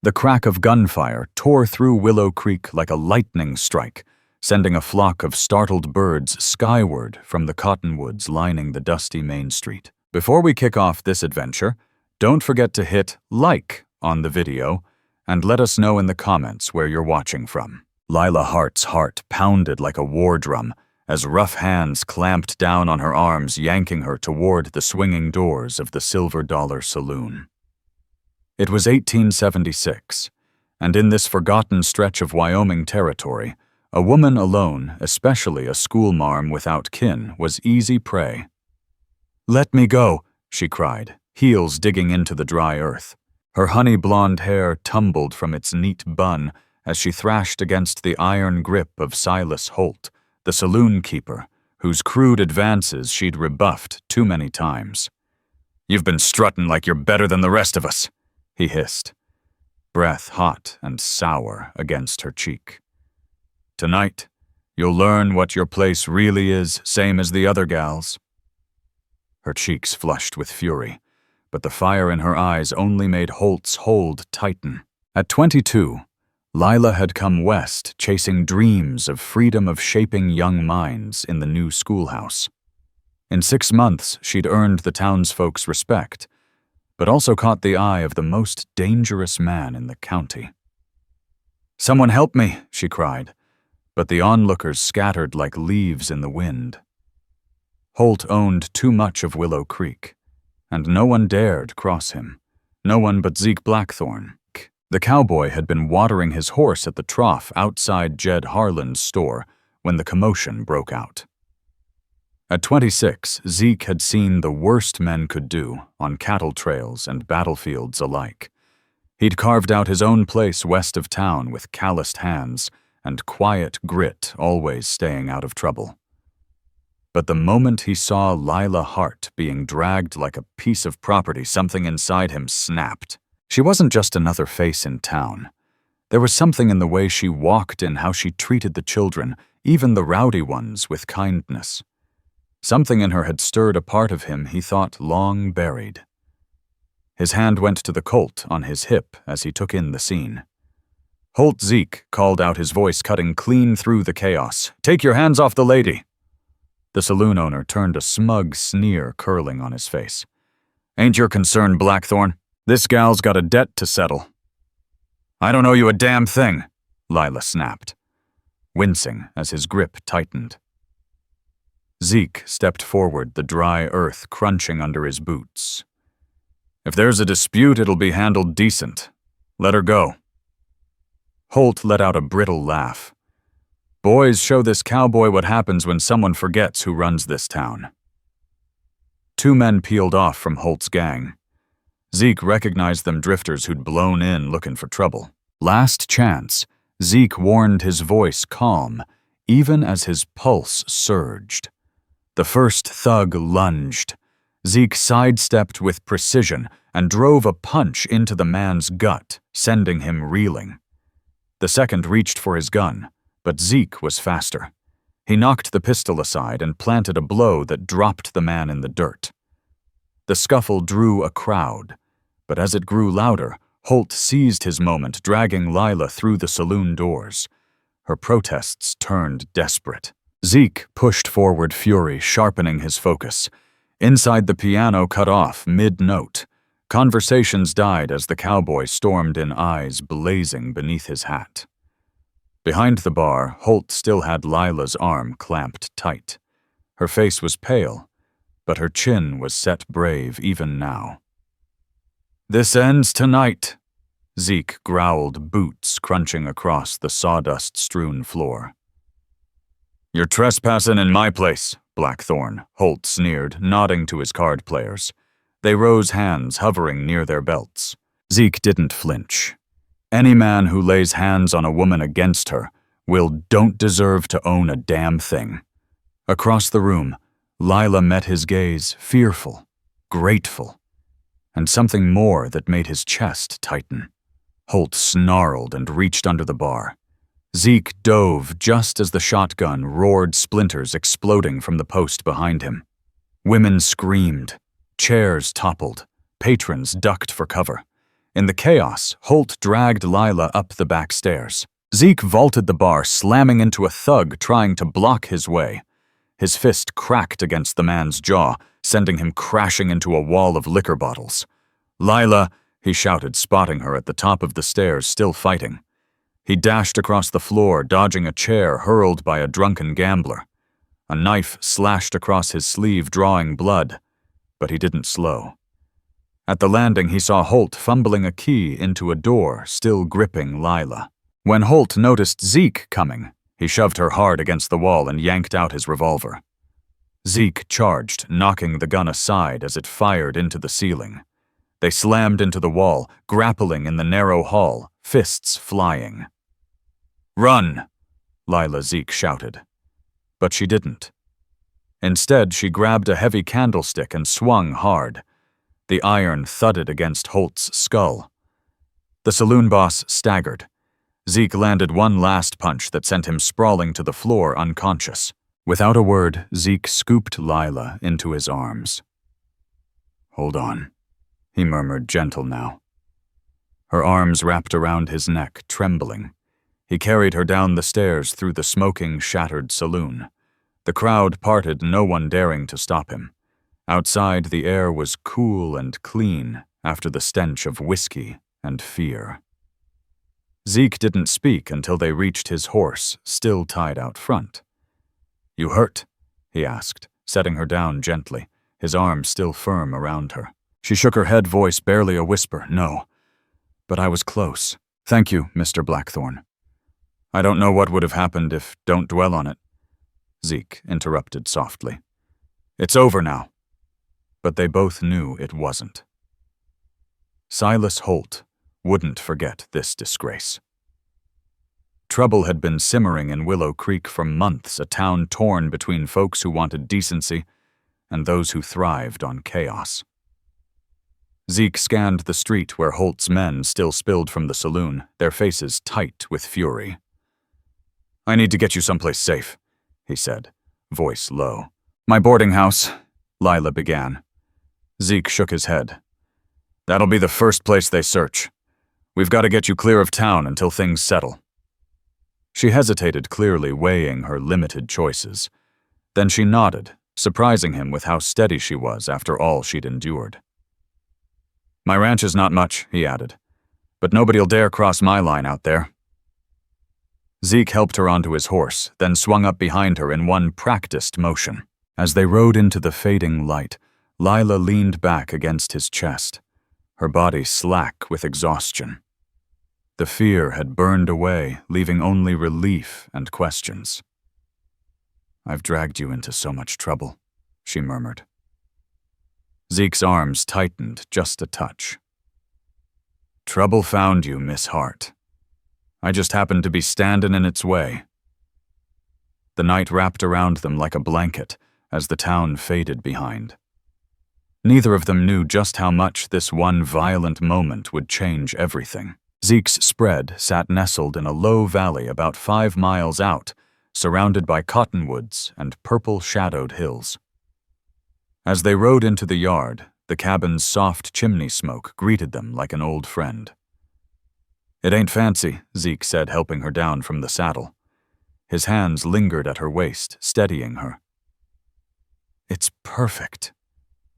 The crack of gunfire tore through Willow Creek like a lightning strike, sending a flock of startled birds skyward from the cottonwoods lining the dusty Main Street. Before we kick off this adventure, don't forget to hit like on the video and let us know in the comments where you're watching from. Lila Hart's heart pounded like a war drum as rough hands clamped down on her arms, yanking her toward the swinging doors of the Silver Dollar Saloon. It was 1876, and in this forgotten stretch of Wyoming territory, a woman alone, especially a schoolmarm without kin, was easy prey. "Let me go," she cried, heels digging into the dry earth. Her honey-blonde hair tumbled from its neat bun as she thrashed against the iron grip of Silas Holt, the saloon keeper, whose crude advances she'd rebuffed too many times. "You've been strutting like you're better than the rest of us," he hissed, breath hot and sour against her cheek. "Tonight, you'll learn what your place really is, same as the other gals." Her cheeks flushed with fury, but the fire in her eyes only made Holt's hold tighten. At 22, Lila had come west chasing dreams of freedom of shaping young minds in the new schoolhouse. In 6 months, she'd earned the townsfolk's respect, but also caught the eye of the most dangerous man in the county. "Someone help me," she cried, but the onlookers scattered like leaves in the wind. Holt owned too much of Willow Creek, and no one dared cross him, no one but Zeke Blackthorn. The cowboy had been watering his horse at the trough outside Jed Harlan's store when the commotion broke out. At 26, Zeke had seen the worst men could do on cattle trails and battlefields alike. He'd carved out his own place west of town with calloused hands and quiet grit, always staying out of trouble. But the moment he saw Lila Hart being dragged like a piece of property, something inside him snapped. She wasn't just another face in town. There was something in the way she walked and how she treated the children, even the rowdy ones, with kindness. Something in her had stirred a part of him he thought long buried. His hand went to the Colt on his hip as he took in the scene. "Holt Zeke," called out, his voice cutting clean through the chaos. "Take your hands off the lady." The saloon owner turned, a smug sneer curling on his face. "Ain't your concern, Blackthorn? This gal's got a debt to settle." "I don't owe you a damn thing," Lila snapped, wincing as his grip tightened. Zeke stepped forward, the dry earth crunching under his boots. "If there's a dispute, it'll be handled decent. Let her go." Holt let out a brittle laugh. "Boys, show this cowboy what happens when someone forgets who runs this town." 2 men peeled off from Holt's gang. Zeke recognized them, drifters who'd blown in looking for trouble. Last chance, Zeke warned, his voice calm, even as his pulse surged. The first thug lunged. Zeke sidestepped with precision and drove a punch into the man's gut, sending him reeling. The second reached for his gun, but Zeke was faster. He knocked the pistol aside and planted a blow that dropped the man in the dirt. The scuffle drew a crowd, but as it grew louder, Holt seized his moment, dragging Lila through the saloon doors. Her protests turned desperate. Zeke pushed forward, fury sharpening his focus. Inside, the piano cut off mid-note. Conversations died as the cowboy stormed in, eyes blazing beneath his hat. Behind the bar, Holt still had Lila's arm clamped tight. Her face was pale, but her chin was set brave even now. "This ends tonight," Zeke growled, boots crunching across the sawdust-strewn floor. "You're trespassing in my place, Blackthorn," Holt sneered, nodding to his card players. They rose, hands hovering near their belts. Zeke didn't flinch. "Any man who lays hands on a woman against her don't deserve to own a damn thing." Across the room, Lila met his gaze, fearful, grateful, and something more that made his chest tighten. Holt snarled and reached under the bar. Zeke dove just as the shotgun roared, splinters exploding from the post behind him. Women screamed. Chairs toppled. Patrons ducked for cover. In the chaos, Holt dragged Lila up the back stairs. Zeke vaulted the bar, slamming into a thug trying to block his way. His fist cracked against the man's jaw, sending him crashing into a wall of liquor bottles. "Lila," he shouted, spotting her at the top of the stairs, still fighting. He dashed across the floor, dodging a chair hurled by a drunken gambler. A knife slashed across his sleeve, drawing blood, but he didn't slow. At the landing, he saw Holt fumbling a key into a door, still gripping Lila. When Holt noticed Zeke coming, he shoved her hard against the wall and yanked out his revolver. Zeke charged, knocking the gun aside as it fired into the ceiling. They slammed into the wall, grappling in the narrow hall, fists flying. "Run!" Lila Zeke shouted. But she didn't. Instead, she grabbed a heavy candlestick and swung hard. The iron thudded against Holt's skull. The saloon boss staggered. Zeke landed one last punch that sent him sprawling to the floor unconscious. Without a word, Zeke scooped Lila into his arms. "Hold on," he murmured, gentle now. Her arms wrapped around his neck, trembling. He carried her down the stairs through the smoking, shattered saloon. The crowd parted, no one daring to stop him. Outside, the air was cool and clean after the stench of whiskey and fear. Zeke didn't speak until they reached his horse, still tied out front. "You hurt?" he asked, setting her down gently, his arm still firm around her. She shook her head, voice barely a whisper. "No, but I was close. Thank you, Mr. Blackthorn." "I don't know what would have happened if don't dwell on it," Zeke interrupted softly. "It's over now." But they both knew it wasn't. Silas Holt wouldn't forget this disgrace. Trouble had been simmering in Willow Creek for months, a town torn between folks who wanted decency and those who thrived on chaos. Zeke scanned the street where Holt's men still spilled from the saloon, their faces tight with fury. "I need to get you someplace safe," he said, voice low. "My boarding house," Lila began. Zeke shook his head. "That'll be the first place they search. We've got to get you clear of town until things settle." She hesitated, clearly weighing her limited choices. Then she nodded, surprising him with how steady she was after all she'd endured. "My ranch is not much," he added, "but nobody'll dare cross my line out there." Zeke helped her onto his horse, then swung up behind her in one practiced motion. As they rode into the fading light, Lila leaned back against his chest, her body slack with exhaustion. The fear had burned away, leaving only relief and questions. "I've dragged you into so much trouble," she murmured. Zeke's arms tightened just a touch. "Trouble found you, Miss Hart. I just happened to be standin' in its way." The night wrapped around them like a blanket as the town faded behind. Neither of them knew just how much this one violent moment would change everything. Zeke's spread sat nestled in a low valley about 5 miles out, surrounded by cottonwoods and purple-shadowed hills. As they rode into the yard, the cabin's soft chimney smoke greeted them like an old friend. "It ain't fancy," Zeke said, helping her down from the saddle. His hands lingered at her waist, steadying her. "It's perfect,"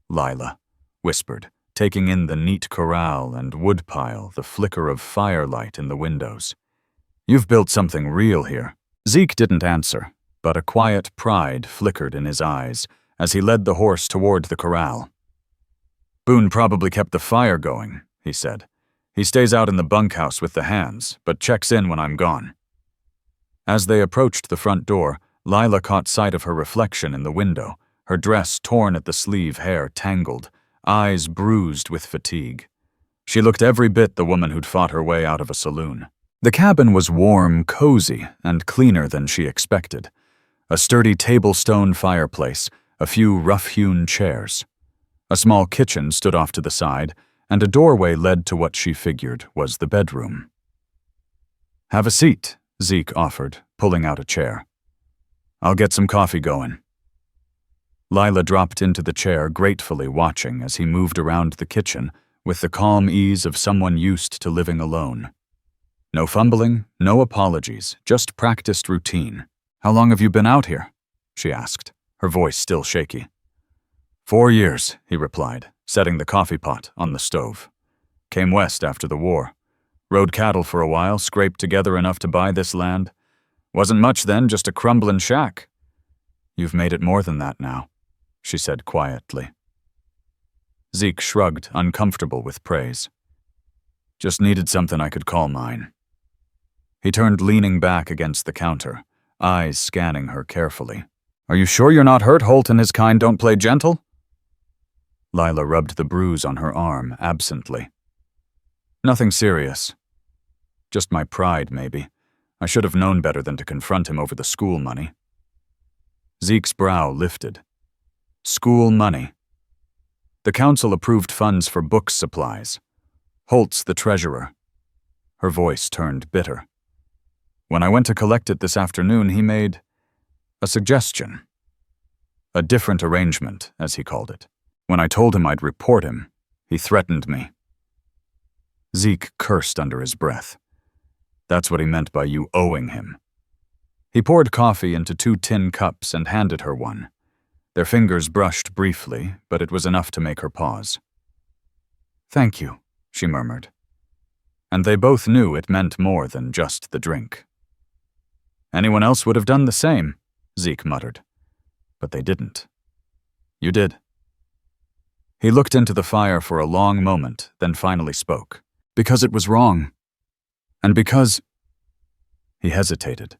Lila whispered, taking in the neat corral and woodpile, the flicker of firelight in the windows. "You've built something real here." Zeke didn't answer, but a quiet pride flickered in his eyes as he led the horse toward the corral. "Boone probably kept the fire going," he said. "He stays out in the bunkhouse with the hands, but checks in when I'm gone." As they approached the front door, Lila caught sight of her reflection in the window, her dress torn at the sleeve, hair tangled, eyes bruised with fatigue. She looked every bit the woman who'd fought her way out of a saloon. The cabin was warm, cozy, and cleaner than she expected. A sturdy table-stone fireplace, a few rough-hewn chairs. A small kitchen stood off to the side, and a doorway led to what she figured was the bedroom. "Have a seat," Zeke offered, pulling out a chair. "I'll get some coffee going." Lila dropped into the chair, gratefully watching as he moved around the kitchen, with the calm ease of someone used to living alone. No fumbling, no apologies, just practiced routine. "How long have you been out here?" she asked, her voice still shaky. 4 years, he replied, setting the coffee pot on the stove. "Came west after the war. Rode cattle for a while, scraped together enough to buy this land. Wasn't much then, just a crumbling shack." "You've made it more than that now," she said quietly. Zeke shrugged, uncomfortable with praise. "Just needed something I could call mine." He turned, leaning back against the counter, eyes scanning her carefully. "Are you sure you're not hurt? Holt and his kind don't play gentle?" Lila rubbed the bruise on her arm absently. "Nothing serious. Just my pride, maybe. I should have known better than to confront him over the school money." Zeke's brow lifted. School money. The council approved funds for book supplies. Holt's the treasurer. Her voice turned bitter. "When I went to collect it this afternoon, he made a suggestion. A different arrangement, as he called it. When I told him I'd report him, he threatened me." Zeke cursed under his breath. That's what he meant by you owing him. He poured coffee into 2 tin cups and handed her one. Their fingers brushed briefly, but it was enough to make her pause. "Thank you," she murmured. And they both knew it meant more than just the drink. "Anyone else would have done the same," Zeke muttered. "But they didn't. You did." He looked into the fire for a long moment, then finally spoke. "Because it was wrong. And because—" He hesitated.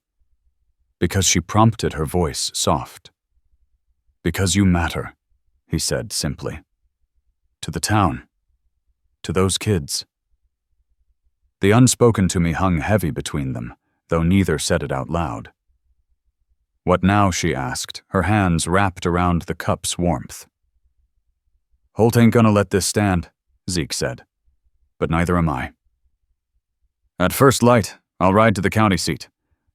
"Because she prompted," her voice soft. "Because you matter," he said simply. "To the town. To those kids." The unspoken to me hung heavy between them, though neither said it out loud. "What now?" she asked, her hands wrapped around the cup's warmth. "Holt ain't gonna let this stand," Zeke said. "But neither am I. At first light, I'll ride to the county seat.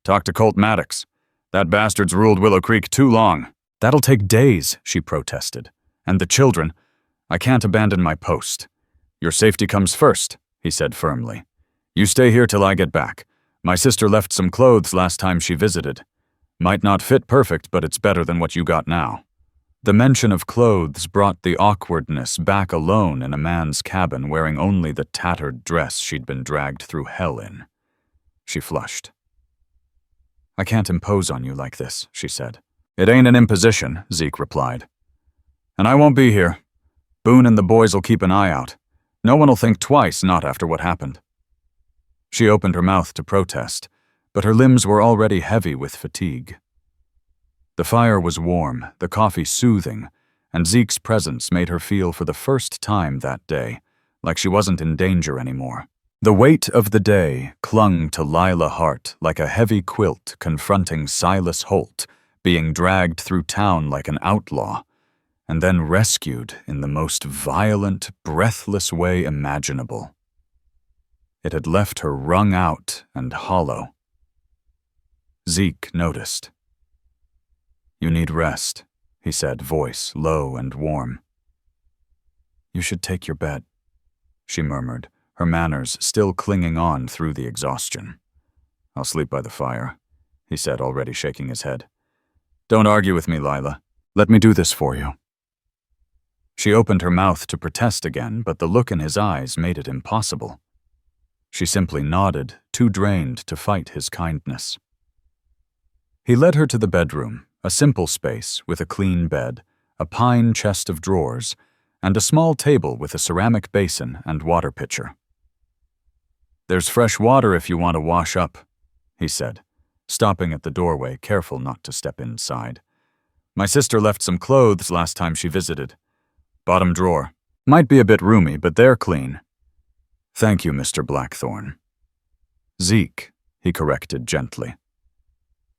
Talk to Colt Maddox. That bastard's ruled Willow Creek too long." "That'll take days," she protested. "And the children. I can't abandon my post." "Your safety comes first," he said firmly. "You stay here till I get back. My sister left some clothes last time she visited. Might not fit perfect, but it's better than what you got now." The mention of clothes brought the awkwardness back alone in a man's cabin wearing only the tattered dress she'd been dragged through hell in. She flushed. "I can't impose on you like this," she said. "It ain't an imposition," Zeke replied. "And I won't be here. Boone and the boys'll keep an eye out. No one'll think twice, not after what happened." She opened her mouth to protest, but her limbs were already heavy with fatigue. The fire was warm, the coffee soothing, and Zeke's presence made her feel for the first time that day like she wasn't in danger anymore. The weight of the day clung to Lila Hart like a heavy quilt confronting Silas Holt, being dragged through town like an outlaw, and then rescued in the most violent, breathless way imaginable. It had left her wrung out and hollow. Zeke noticed. "You need rest," he said, voice low and warm. "You should take your bed," she murmured, her manners still clinging on through the exhaustion. "I'll sleep by the fire," he said, already shaking his head. "Don't argue with me, Lila. Let me do this for you." She opened her mouth to protest again, but the look in his eyes made it impossible. She simply nodded, too drained to fight his kindness. He led her to the bedroom, a simple space with a clean bed, a pine chest of drawers, and a small table with a ceramic basin and water pitcher. "There's fresh water if you want to wash up," he said, stopping at the doorway, careful not to step inside. "My sister left some clothes last time she visited. Bottom drawer. Might be a bit roomy, but they're clean." "Thank you, Mr. Blackthorn." "Zeke," he corrected gently.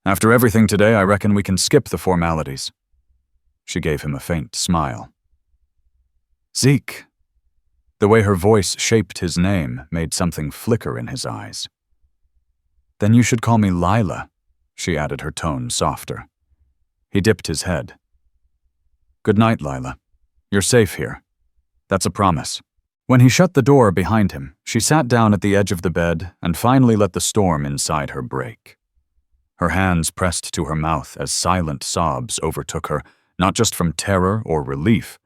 "After everything today, I reckon we can skip the formalities." She gave him a faint smile. "Zeke." The way her voice shaped his name made something flicker in his eyes. "Then you should call me Lila," she added, her tone softer. He dipped his head. "Good night, Lila. You're safe here. That's a promise." When he shut the door behind him, she sat down at the edge of the bed and finally let the storm inside her break. Her hands pressed to her mouth as silent sobs overtook her, not just from terror or relief,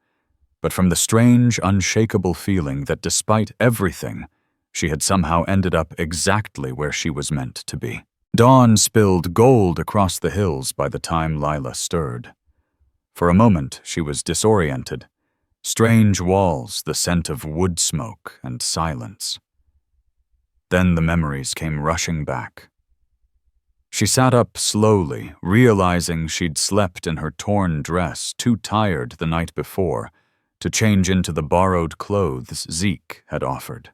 but from the strange, unshakable feeling that despite everything, she had somehow ended up exactly where she was meant to be. Dawn spilled gold across the hills by the time Lila stirred. For a moment, she was disoriented. Strange walls, the scent of wood smoke, and silence. Then the memories came rushing back. She sat up slowly, realizing she'd slept in her torn dress, too tired the night before to change into the borrowed clothes Zeke had offered.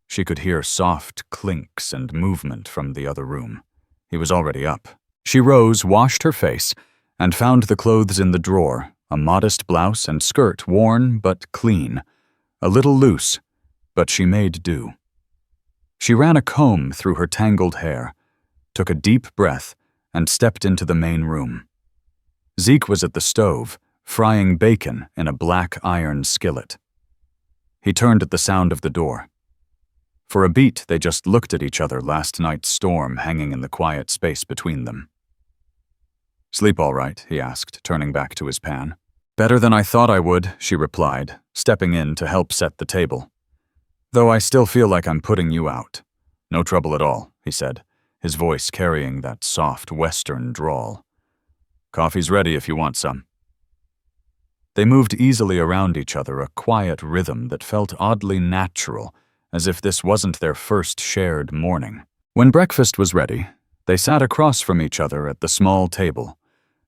She could hear soft clinks and movement from the other room. He was already up. She rose, washed her face, and found the clothes in the drawer, a modest blouse and skirt worn but clean, a little loose, but she made do. She ran a comb through her tangled hair, took a deep breath, and stepped into the main room. Zeke was at the stove, frying bacon in a black iron skillet. He turned at the sound of the door. For a beat, they just looked at each other, last night's storm hanging in the quiet space between them. "Sleep all right?" he asked, turning back to his pan. "Better than I thought I would," she replied, stepping in to help set the table. "Though I still feel like I'm putting you out." "No trouble at all," he said, his voice carrying that soft western drawl. "Coffee's ready if you want some." They moved easily around each other, a quiet rhythm that felt oddly natural, as if this wasn't their first shared morning. When breakfast was ready, they sat across from each other at the small table,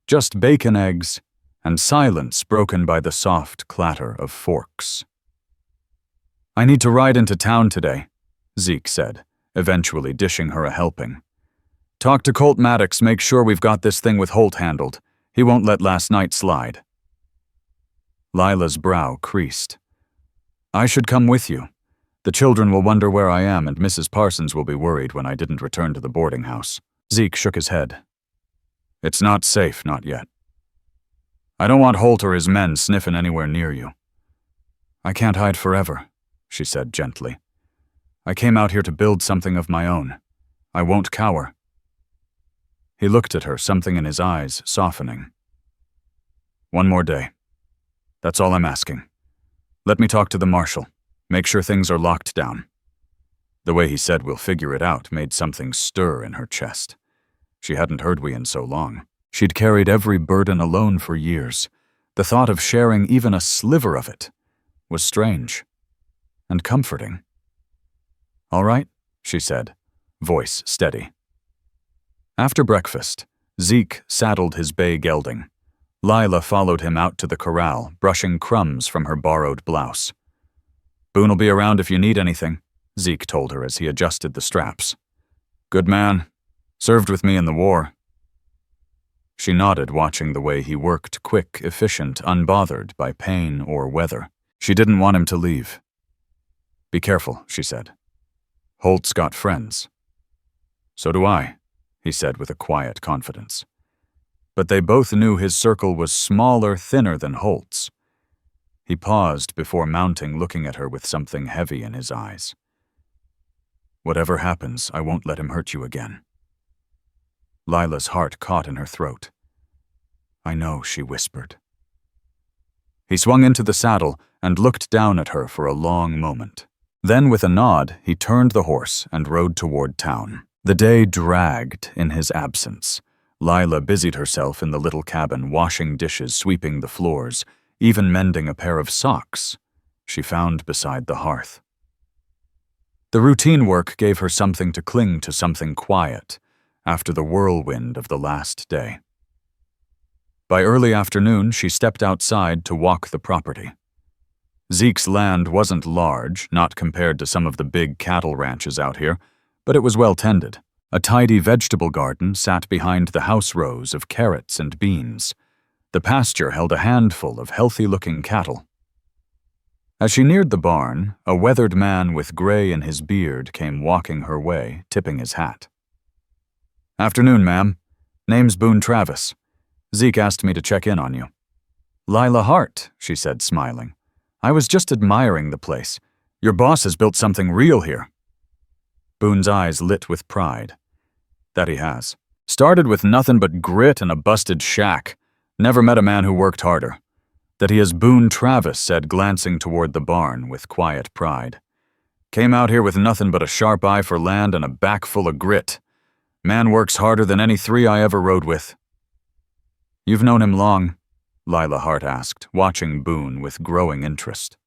just bacon, eggs, and silence broken by the soft clatter of forks. "I need to ride into town today," Zeke said, eventually dishing her a helping. "Talk to Colt Maddox, make sure we've got this thing with Holt handled. He won't let last night slide." Lila's brow creased. "I should come with you. The children will wonder where I am, and Mrs. Parsons will be worried when I didn't return to the boarding house." Zeke shook his head. "It's not safe, not yet. I don't want Holt or his men sniffing anywhere near you." "I can't hide forever," she said gently. "I came out here to build something of my own. I won't cower." He looked at her, something in his eyes softening. "One more day. That's all I'm asking. Let me talk to the marshal. Make sure things are locked down." The way he said "we'll figure it out" made something stir in her chest. She hadn't heard we in so long. She'd carried every burden alone for years. The thought of sharing even a sliver of it was strange and comforting. "All right," she said, voice steady. After breakfast, Zeke saddled his bay gelding. Lila followed him out to the corral, brushing crumbs from her borrowed blouse. "Boone'll be around if you need anything," Zeke told her as he adjusted the straps. "Good man. Served with me in the war." She nodded, watching the way he worked, quick, efficient, unbothered by pain or weather. She didn't want him to leave. "Be careful," she said. "Holt's got friends." "So do I," he said with a quiet confidence. But they both knew his circle was smaller, thinner than Holt's. He paused before mounting, looking at her with something heavy in his eyes. "Whatever happens, I won't let him hurt you again." Lila's heart caught in her throat. "I know," she whispered. He swung into the saddle and looked down at her for a long moment. Then, with a nod, he turned the horse and rode toward town. The day dragged in his absence. Lila busied herself in the little cabin, washing dishes, sweeping the floors, even mending a pair of socks she found beside the hearth. The routine work gave her something to cling to, something quiet, after the whirlwind of the last day. By early afternoon, she stepped outside to walk the property. Zeke's land wasn't large, not compared to some of the big cattle ranches out here, but it was well tended. A tidy vegetable garden sat behind the house rows of carrots and beans. The pasture held a handful of healthy-looking cattle. As she neared the barn, a weathered man with gray in his beard came walking her way, tipping his hat. "Afternoon, ma'am. Name's Boone Travis. Zeke asked me to check in on you." "Lila Hart," she said, smiling. I was just admiring the place. Your boss has built something real here. Boone's eyes lit with pride. That he has. Started with nothing but grit and a busted shack. Never met a man who worked harder. That he is Boone Travis said, glancing toward the barn with quiet pride. Came out here with nothing but a sharp eye for land and a back full of grit. Man works harder than any 3 I ever rode with. You've known him long? Lila Hart asked, watching Boone with growing interest.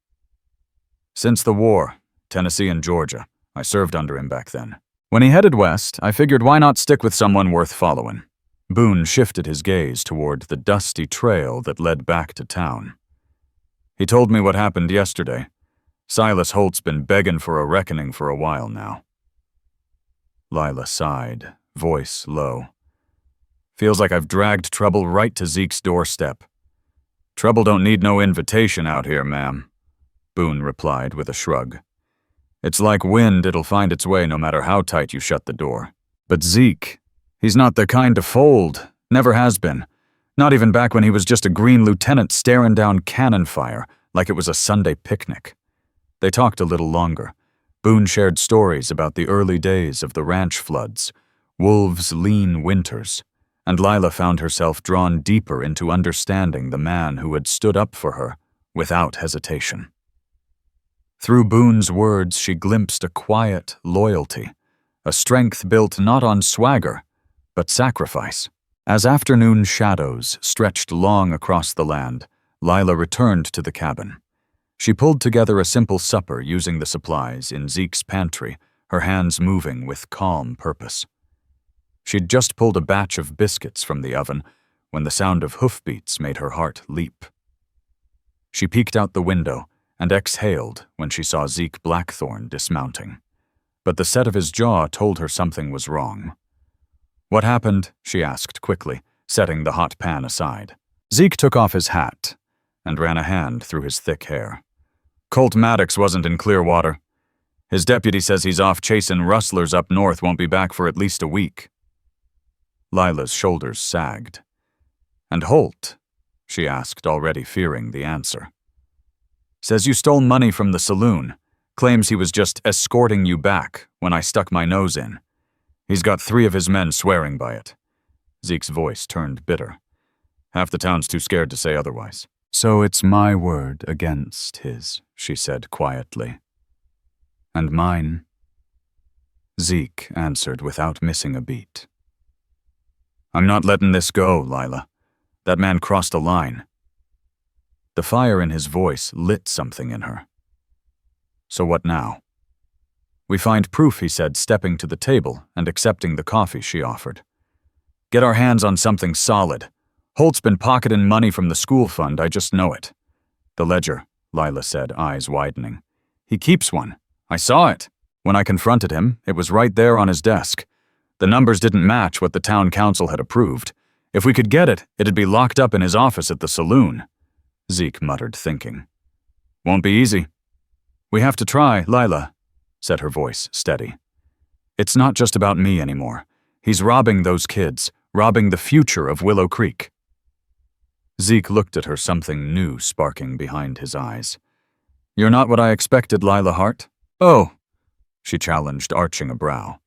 Since the war, Tennessee and Georgia. I served under him back then. When he headed west, I figured why not stick with someone worth following. Boone shifted his gaze toward the dusty trail that led back to town. He told me what happened yesterday. Silas Holt's been begging for a reckoning for a while now. Lila sighed, voice low. Feels like I've dragged trouble right to Zeke's doorstep. Trouble don't need no invitation out here, ma'am, Boone replied with a shrug. It's like wind, it'll find its way no matter how tight you shut the door. But Zeke, he's not the kind to fold, never has been. Not even back when he was just a green lieutenant staring down cannon fire like it was a Sunday picnic. They talked a little longer. Boone shared stories about the early days of the ranch floods, Wolves' lean winters, and Lila found herself drawn deeper into understanding the man who had stood up for her without hesitation. Through Boone's words, she glimpsed a quiet loyalty, a strength built not on swagger, but sacrifice. As afternoon shadows stretched long across the land, Lila returned to the cabin. She pulled together a simple supper using the supplies in Zeke's pantry, her hands moving with calm purpose. She'd just pulled a batch of biscuits from the oven when the sound of hoofbeats made her heart leap. She peeked out the window and exhaled when she saw Zeke Blackthorn dismounting. But the set of his jaw told her something was wrong. What happened? She asked quickly, setting the hot pan aside. Zeke took off his hat and ran a hand through his thick hair. Colt Maddox wasn't in Clearwater. His deputy says he's off chasing rustlers up north, won't be back for at least a week. Lila's shoulders sagged. And Holt? She asked, already fearing the answer. Says you stole money from the saloon. Claims he was just escorting you back when I stuck my nose in. He's got 3 of his men swearing by it. Zeke's voice turned bitter. Half the town's too scared to say otherwise. So it's my word against his, she said quietly. And mine? Zeke answered without missing a beat. I'm not letting this go, Lila. That man crossed a line. The fire in his voice lit something in her. So what now? We find proof, he said, stepping to the table and accepting the coffee she offered. Get our hands on something solid. Holt's been pocketing money from the school fund, I just know it. The ledger, Lila said, eyes widening. He keeps one. I saw it. When I confronted him, it was right there on his desk. The numbers didn't match what the town council had approved. If we could get it, it'd be locked up in his office at the saloon. Zeke muttered, thinking. Won't be easy. We have to try, Lila, said her voice steady. It's not just about me anymore. He's robbing those kids, robbing the future of Willow Creek. Zeke looked at her, something new sparking behind his eyes. You're not what I expected, Lila Hart. Oh, she challenged, arching a brow.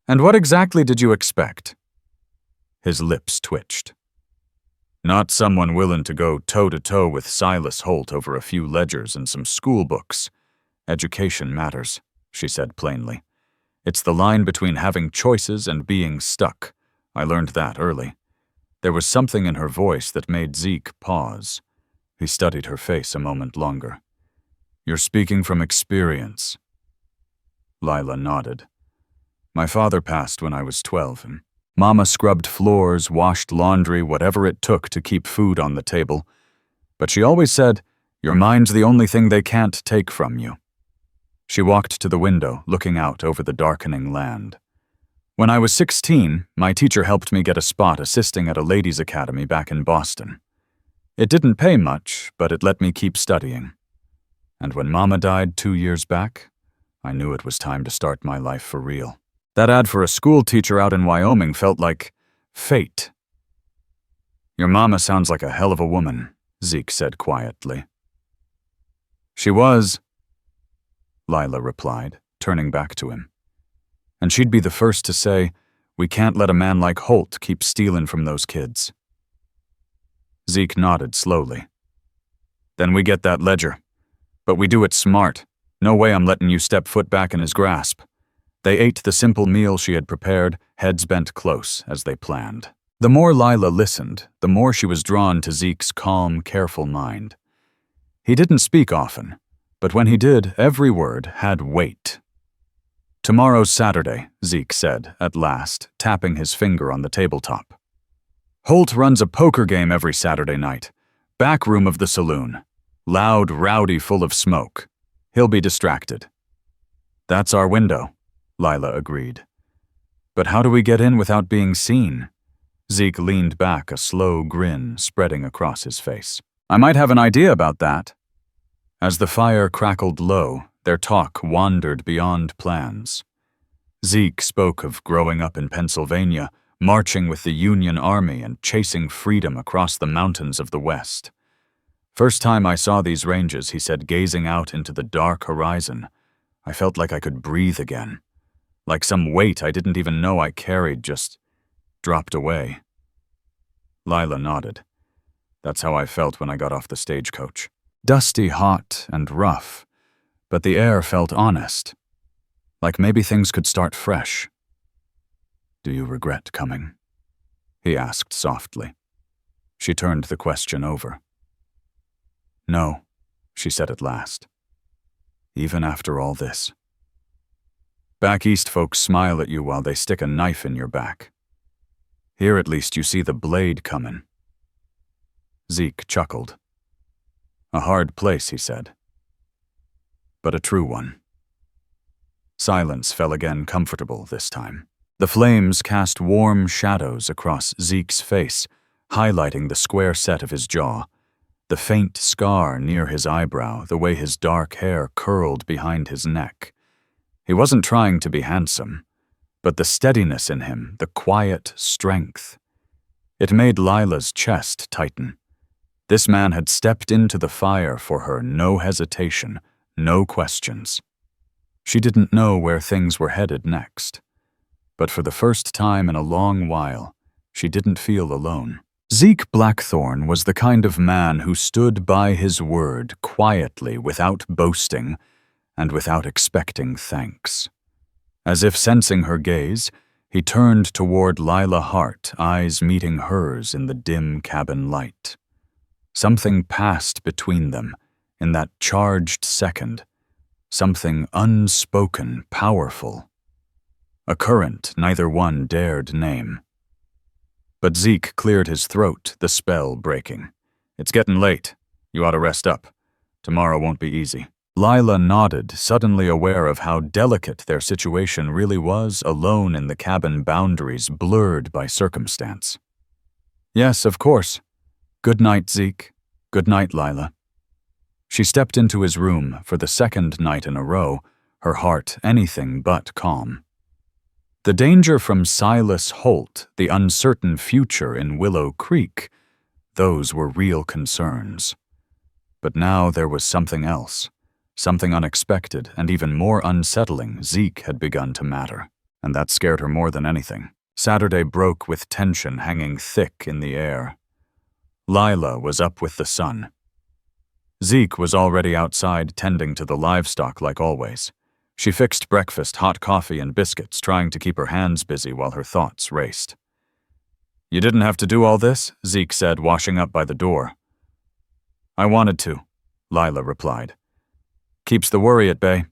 And what exactly did you expect? His lips twitched. Not someone willing to go toe-to-toe with Silas Holt over a few ledgers and some school books. Education matters, she said plainly. It's the line between having choices and being stuck. I learned that early. There was something in her voice that made Zeke pause. He studied her face a moment longer. You're speaking from experience. Lila nodded. My father passed when I was 12, and Mama scrubbed floors, washed laundry, whatever it took to keep food on the table. But she always said, your mind's the only thing they can't take from you. She walked to the window, looking out over the darkening land. When I was 16, my teacher helped me get a spot assisting at a ladies' academy back in Boston. It didn't pay much, but it let me keep studying. And when Mama died 2 years back, I knew it was time to start my life for real. That ad for a school teacher out in Wyoming felt like fate. Your mama sounds like a hell of a woman, Zeke said quietly. She was, Lila replied, turning back to him. And she'd be the first to say, we can't let a man like Holt keep stealing from those kids. Zeke nodded slowly. Then we get that ledger. But we do it smart. No way I'm letting you step foot back in his grasp. They ate the simple meal she had prepared, heads bent close, as they planned. The more Lila listened, the more she was drawn to Zeke's calm, careful mind. He didn't speak often, but when he did, every word had weight. Tomorrow's Saturday, Zeke said, at last, tapping his finger on the tabletop. Holt runs a poker game every Saturday night. Back room of the saloon. Loud, rowdy, full of smoke. He'll be distracted. That's our window, Lila agreed. But how do we get in without being seen? Zeke leaned back, a slow grin spreading across his face. I might have an idea about that. As the fire crackled low, their talk wandered beyond plans. Zeke spoke of growing up in Pennsylvania, marching with the Union Army and chasing freedom across the mountains of the West. First time I saw these ranges, he said, gazing out into the dark horizon, I felt like I could breathe again. Like some weight I didn't even know I carried just dropped away. Lila nodded. That's how I felt when I got off the stagecoach. Dusty, hot, and rough, but the air felt honest. Like maybe things could start fresh. Do you regret coming? He asked softly. She turned the question over. No, she said at last. Even after all this. Back east folks smile at you while they stick a knife in your back. Here at least you see the blade coming. Zeke chuckled. A hard place, he said. But a true one. Silence fell again, comfortable this time. The flames cast warm shadows across Zeke's face, highlighting the square set of his jaw, the faint scar near his eyebrow, the way his dark hair curled behind his neck. He wasn't trying to be handsome, but the steadiness in him, the quiet strength. It made Lila's chest tighten. This man had stepped into the fire for her, no hesitation, no questions. She didn't know where things were headed next. But for the first time in a long while, she didn't feel alone. Zeke Blackthorn was the kind of man who stood by his word quietly, without boasting, and without expecting thanks. As if sensing her gaze, he turned toward Lila Hart, eyes meeting hers in the dim cabin light. Something passed between them in that charged second, something unspoken, powerful. A current neither one dared name. But Zeke cleared his throat, the spell breaking. It's getting late. You ought to rest up. Tomorrow won't be easy. Lila nodded, suddenly aware of how delicate their situation really was, alone in the cabin boundaries blurred by circumstance. Yes, of course. Good night, Zeke. Good night, Lila. She stepped into his room for the second night in a row, her heart anything but calm. The danger from Silas Holt, the uncertain future in Willow Creek, those were real concerns. But now there was something else, something unexpected and even more unsettling. Zeke had begun to matter, and that scared her more than anything. Saturday broke with tension hanging thick in the air. Lila was up with the sun. Zeke was already outside tending to the livestock like always. She fixed breakfast, hot coffee, and biscuits, trying to keep her hands busy while her thoughts raced. You didn't have to do all this, Zeke said, washing up by the door. I wanted to, Lila replied. Keeps the worry at bay.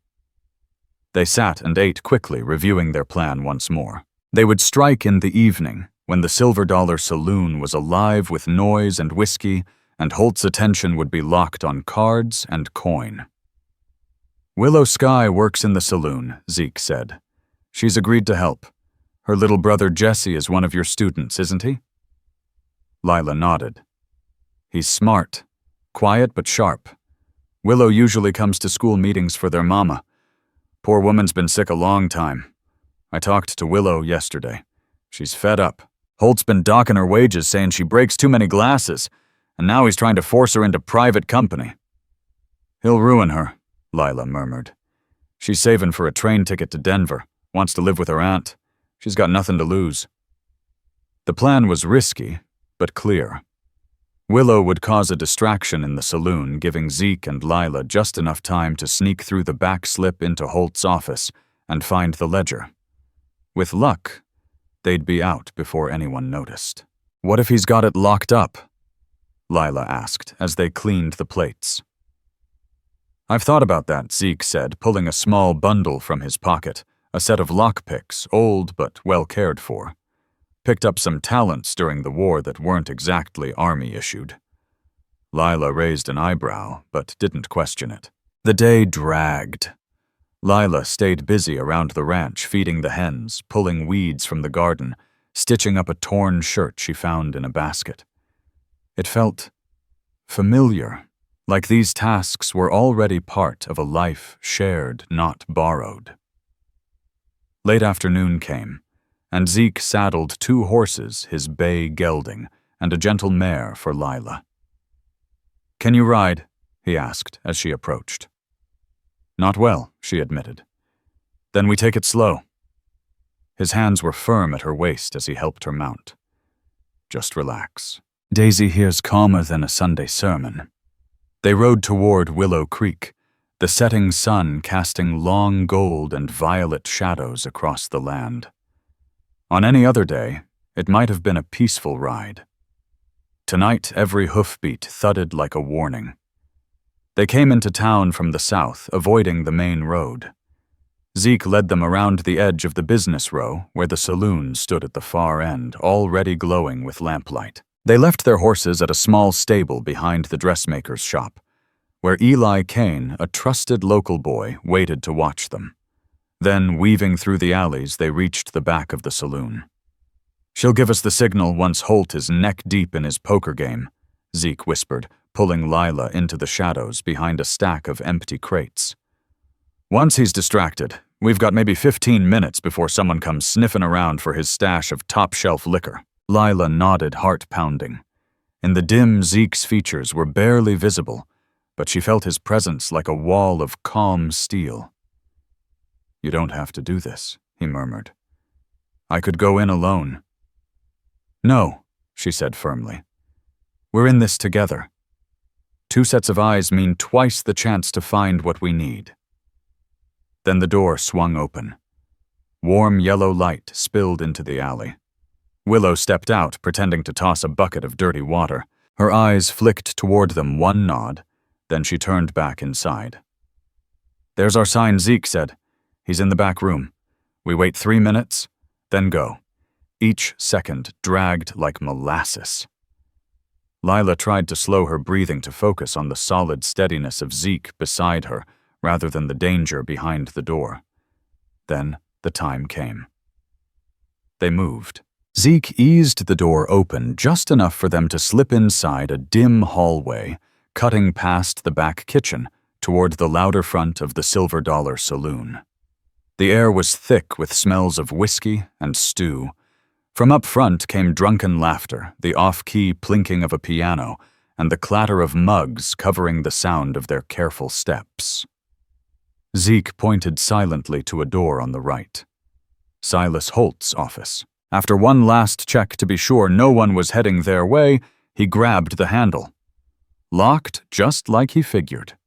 They sat and ate quickly, reviewing their plan once more. They would strike in the evening, when the Silver Dollar Saloon was alive with noise and whiskey, and Holt's attention would be locked on cards and coin. Willow Sky works in the saloon, Zeke said. She's agreed to help. Her little brother Jesse is one of your students, isn't he? Lila nodded. He's smart, quiet but sharp. Willow usually comes to school meetings for their mama. Poor woman's been sick a long time. I talked to Willow yesterday. She's fed up. Holt's been docking her wages, saying she breaks too many glasses, and now he's trying to force her into private company. He'll ruin her, Lila murmured. She's saving for a train ticket to Denver, wants to live with her aunt. She's got nothing to lose. The plan was risky, but clear. Willow would cause a distraction in the saloon, giving Zeke and Lila just enough time to sneak through the back slip into Holt's office and find the ledger. With luck, they'd be out before anyone noticed. What if he's got it locked up? Lila asked as they cleaned the plates. I've thought about that, Zeke said, pulling a small bundle from his pocket, a set of lockpicks, old but well cared for. Picked up some talents during the war that weren't exactly army-issued. Lila raised an eyebrow, but didn't question it. The day dragged. Lila stayed busy around the ranch, feeding the hens, pulling weeds from the garden, stitching up a torn shirt she found in a basket. It felt familiar, like these tasks were already part of a life shared, not borrowed. Late afternoon came, and Zeke saddled 2 horses, his bay gelding, and a gentle mare for Lila. "Can you ride?" he asked as she approached. "Not well," she admitted. "Then we take it slow." His hands were firm at her waist as he helped her mount. "Just relax. Daisy here's calmer than a Sunday sermon." They rode toward Willow Creek, the setting sun casting long gold and violet shadows across the land. On any other day, it might have been a peaceful ride. Tonight, every hoofbeat thudded like a warning. They came into town from the south, avoiding the main road. Zeke led them around the edge of the business row, where the saloon stood at the far end, already glowing with lamplight. They left their horses at a small stable behind the dressmaker's shop, where Eli Kane, a trusted local boy, waited to watch them. Then, weaving through the alleys, they reached the back of the saloon. "She'll give us the signal once Holt is neck-deep in his poker game," Zeke whispered, pulling Lila into the shadows behind a stack of empty crates. "Once he's distracted, we've got maybe 15 minutes before someone comes sniffing around for his stash of top-shelf liquor." Lila nodded, heart-pounding. In the dim, Zeke's features were barely visible, but she felt his presence like a wall of calm steel. "You don't have to do this," he murmured. "I could go in alone." "No," she said firmly. "We're in this together. 2 sets of eyes mean twice the chance to find what we need." Then the door swung open. Warm yellow light spilled into the alley. Willow stepped out, pretending to toss a bucket of dirty water. Her eyes flicked toward them one nod, then she turned back inside. "There's our sign," Zeke said. "He's in the back room. We wait 3 minutes, then go." Each second dragged like molasses. Lila tried to slow her breathing to focus on the solid steadiness of Zeke beside her, rather than the danger behind the door. Then the time came. They moved. Zeke eased the door open just enough for them to slip inside a dim hallway, cutting past the back kitchen toward the louder front of the Silver Dollar Saloon. The air was thick with smells of whiskey and stew. From up front came drunken laughter, the off-key plinking of a piano, and the clatter of mugs covering the sound of their careful steps. Zeke pointed silently to a door on the right. Silas Holt's office. After one last check to be sure no one was heading their way, he grabbed the handle. Locked just like he figured.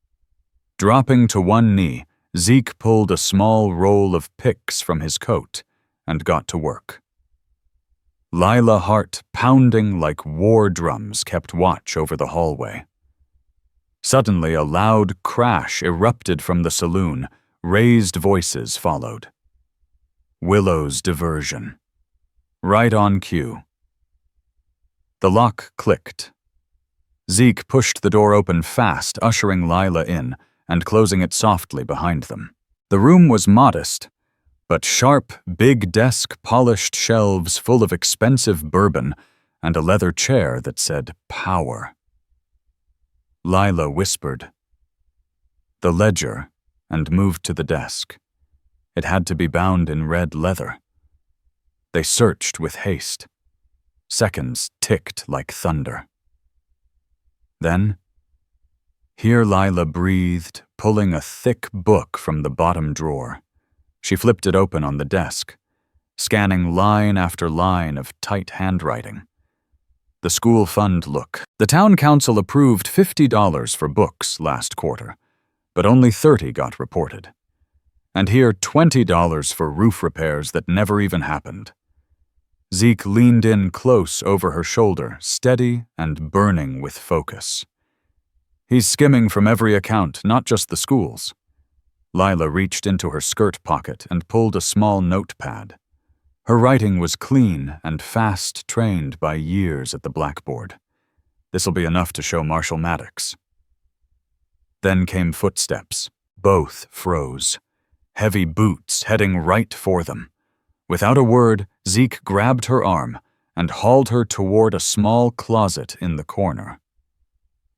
Dropping to one knee, Zeke pulled a small roll of picks from his coat and got to work. Lila Hart, pounding like war drums, kept watch over the hallway. Suddenly, a loud crash erupted from the saloon. Raised voices followed. Willow's diversion. Right on cue. The lock clicked. Zeke pushed the door open fast, ushering Lila in and closing it softly behind them. The room was modest, but sharp, big desk, polished shelves full of expensive bourbon, and a leather chair that said power. Lila whispered, "The ledger," and moved to the desk. It had to be bound in red leather. They searched with haste. Seconds ticked like thunder. Then, Here Lila breathed, pulling a thick book from the bottom drawer. She flipped it open on the desk, scanning line after line of tight handwriting. The school fund look. The town council approved $50 for books last quarter, but only $30 got reported. And here $20 for roof repairs that never even happened. Zeke leaned in close over her shoulder, steady and burning with focus. He's skimming from every account, not just the school's. Lila reached into her skirt pocket and pulled a small notepad. Her writing was clean and fast, trained by years at the blackboard. This'll be enough to show Marshal Maddox. Then came footsteps. Both froze. Heavy boots heading right for them. Without a word, Zeke grabbed her arm and hauled her toward a small closet in the corner.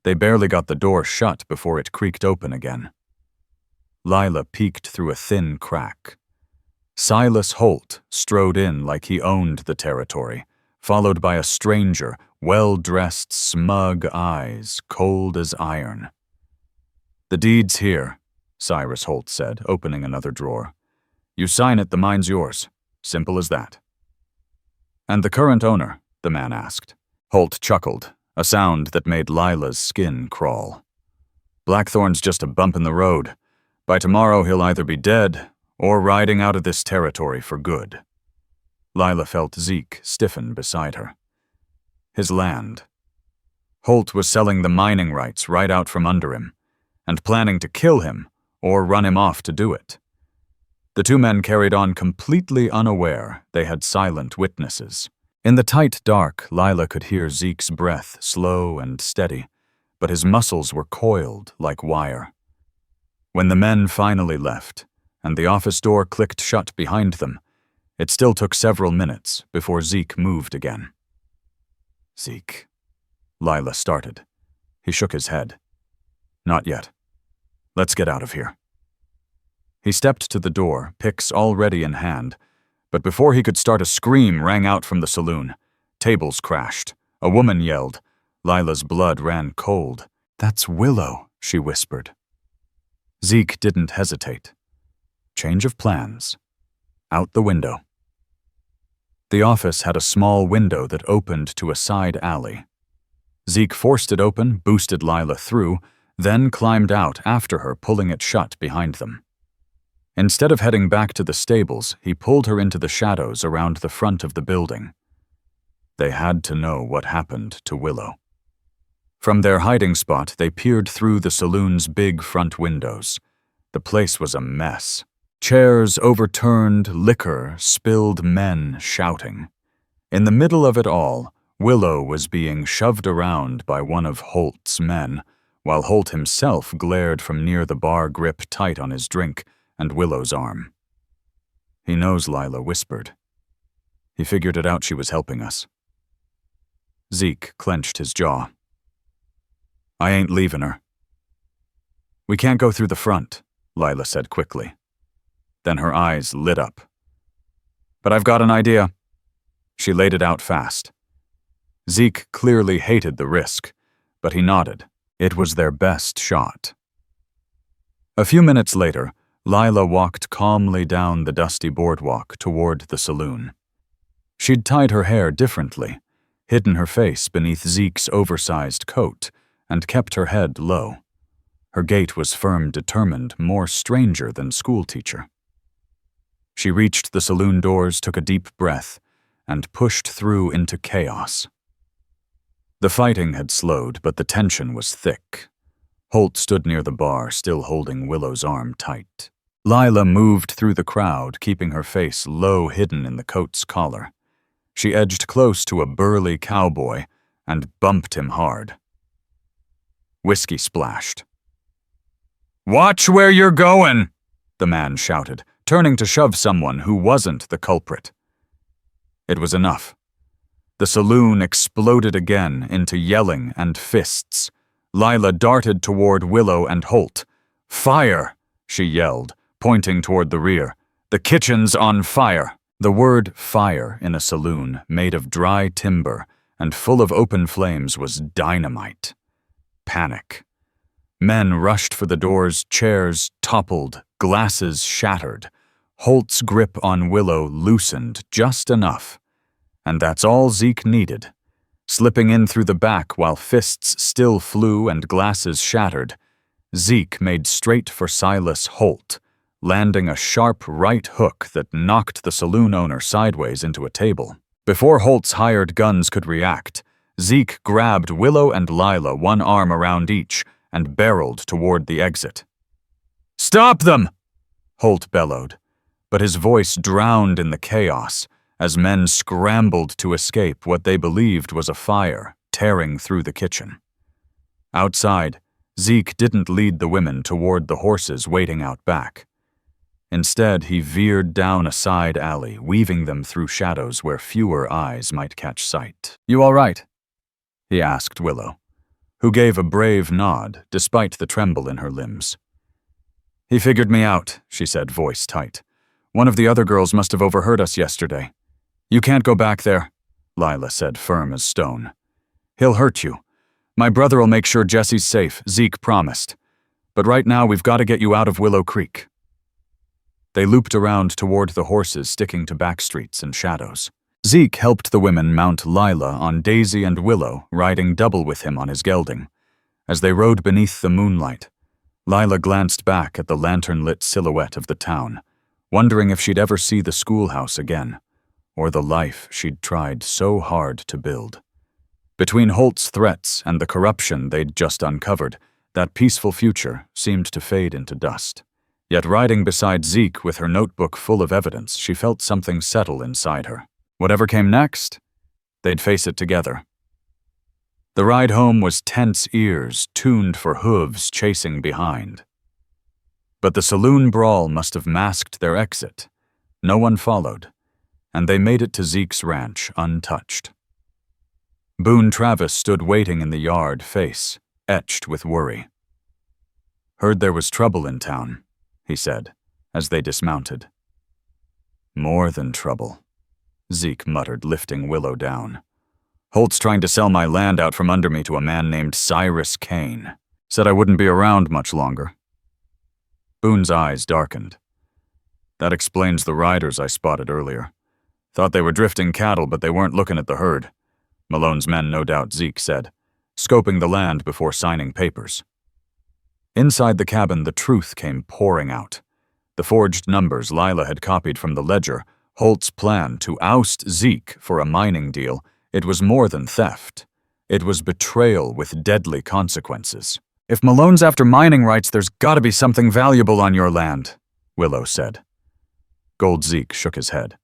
They barely got the door shut before it creaked open again. Lila peeked through a thin crack. Silas Holt strode in like he owned the territory, followed by a stranger, well-dressed, smug eyes, cold as iron. "The deed's here," Cyrus Holt said, opening another drawer. "You sign it, the mine's yours. Simple as that." "And the current owner?" the man asked. Holt chuckled, a sound that made Lila's skin crawl. "Blackthorn's just a bump in the road. By tomorrow he'll either be dead or riding out of this territory for good." Lila felt Zeke stiffen beside her. His land. Holt was selling the mining rights right out from under him, and planning to kill him or run him off to do it. The two men carried on completely unaware they had silent witnesses. In the tight dark, Lila could hear Zeke's breath, slow and steady, but his muscles were coiled like wire. When the men finally left, and the office door clicked shut behind them, it still took several minutes before Zeke moved again. "Zeke," Lila started. He shook his head. "Not yet. Let's get out of here." He stepped to the door, picks already in hand, but before he could start, a scream rang out from the saloon. Tables crashed. A woman yelled. Lila's blood ran cold. "That's Willow," she whispered. Zeke didn't hesitate. Change of plans. Out the window. The office had a small window that opened to a side alley. Zeke forced it open, boosted Lila through, then climbed out after her, pulling it shut behind them. Instead of heading back to the stables, he pulled her into the shadows around the front of the building. They had to know what happened to Willow. From their hiding spot, they peered through the saloon's big front windows. The place was a mess. Chairs overturned, liquor, spilled, men shouting. In the middle of it all, Willow was being shoved around by one of Holt's men, while Holt himself glared from near the bar, grip tight on his drink and Willow's arm. "He knows," Lila whispered. "He figured it out she was helping us." Zeke clenched his jaw. "I ain't leaving her." "We can't go through the front," Lila said quickly. Then her eyes lit up. "But I've got an idea." She laid it out fast. Zeke clearly hated the risk, but he nodded. It was their best shot. A few minutes later, Lila walked calmly down the dusty boardwalk toward the saloon. She'd tied her hair differently, hidden her face beneath Zeke's oversized coat, and kept her head low. Her gait was firm, determined, more stranger than schoolteacher. She reached the saloon doors, took a deep breath, and pushed through into chaos. The fighting had slowed, but the tension was thick. Holt stood near the bar, still holding Willow's arm tight. Lila moved through the crowd, keeping her face low hidden in the coat's collar. She edged close to a burly cowboy and bumped him hard. Whiskey splashed. "Watch where you're going!" the man shouted, turning to shove someone who wasn't the culprit. It was enough. The saloon exploded again into yelling and fists. Lila darted toward Willow and Holt. "Fire!" she yelled, pointing toward the rear. "The kitchen's on fire!" The word fire in a saloon made of dry timber and full of open flames was dynamite. Panic. Men rushed for the doors, chairs toppled, glasses shattered. Holt's grip on Willow loosened just enough. And that's all Zeke needed. Slipping in through the back while fists still flew and glasses shattered, Zeke made straight for Silas Holt, landing a sharp right hook that knocked the saloon owner sideways into a table. Before Holt's hired guns could react, Zeke grabbed Willow and Lila, one arm around each, and barreled toward the exit. "Stop them!" Holt bellowed, but his voice drowned in the chaos as men scrambled to escape what they believed was a fire tearing through the kitchen. Outside, Zeke didn't lead the women toward the horses waiting out back. Instead, he veered down a side alley, weaving them through shadows where fewer eyes might catch sight. "You all right?" he asked Willow, who gave a brave nod despite the tremble in her limbs. "He figured me out," she said, voice tight. "One of the other girls must have overheard us yesterday." "You can't go back there," Lila said, firm as stone. "He'll hurt you. My brother'll make sure Jesse's safe, Zeke promised. But right now we've got to get you out of Willow Creek." They looped around toward the horses sticking to back streets and shadows. Zeke helped the women mount Lila on Daisy and Willow, riding double with him on his gelding. As they rode beneath the moonlight, Lila glanced back at the lantern-lit silhouette of the town, wondering if she'd ever see the schoolhouse again, or the life she'd tried so hard to build. Between Holt's threats and the corruption they'd just uncovered, that peaceful future seemed to fade into dust. Yet riding beside Zeke with her notebook full of evidence, she felt something settle inside her. Whatever came next, they'd face it together. The ride home was tense ears tuned for hooves chasing behind. But the saloon brawl must have masked their exit. No one followed, and they made it to Zeke's ranch untouched. Boone Travis stood waiting in the yard, face etched with worry. "Heard there was trouble in town," he said, as they dismounted. "More than trouble," Zeke muttered, lifting Willow down. "Holt's trying to sell my land out from under me to a man named Cyrus Kane. Said I wouldn't be around much longer." Boone's eyes darkened. "That explains the riders I spotted earlier. Thought they were drifting cattle, but they weren't looking at the herd. Malone's men, no doubt," Zeke said, scoping the land before signing papers. Inside the cabin, the truth came pouring out. The forged numbers Lila had copied from the ledger, Holt's plan to oust Zeke for a mining deal, it was more than theft. It was betrayal with deadly consequences. "If Malone's after mining rights, there's gotta be something valuable on your land," Willow said. Gold Zeke shook his head.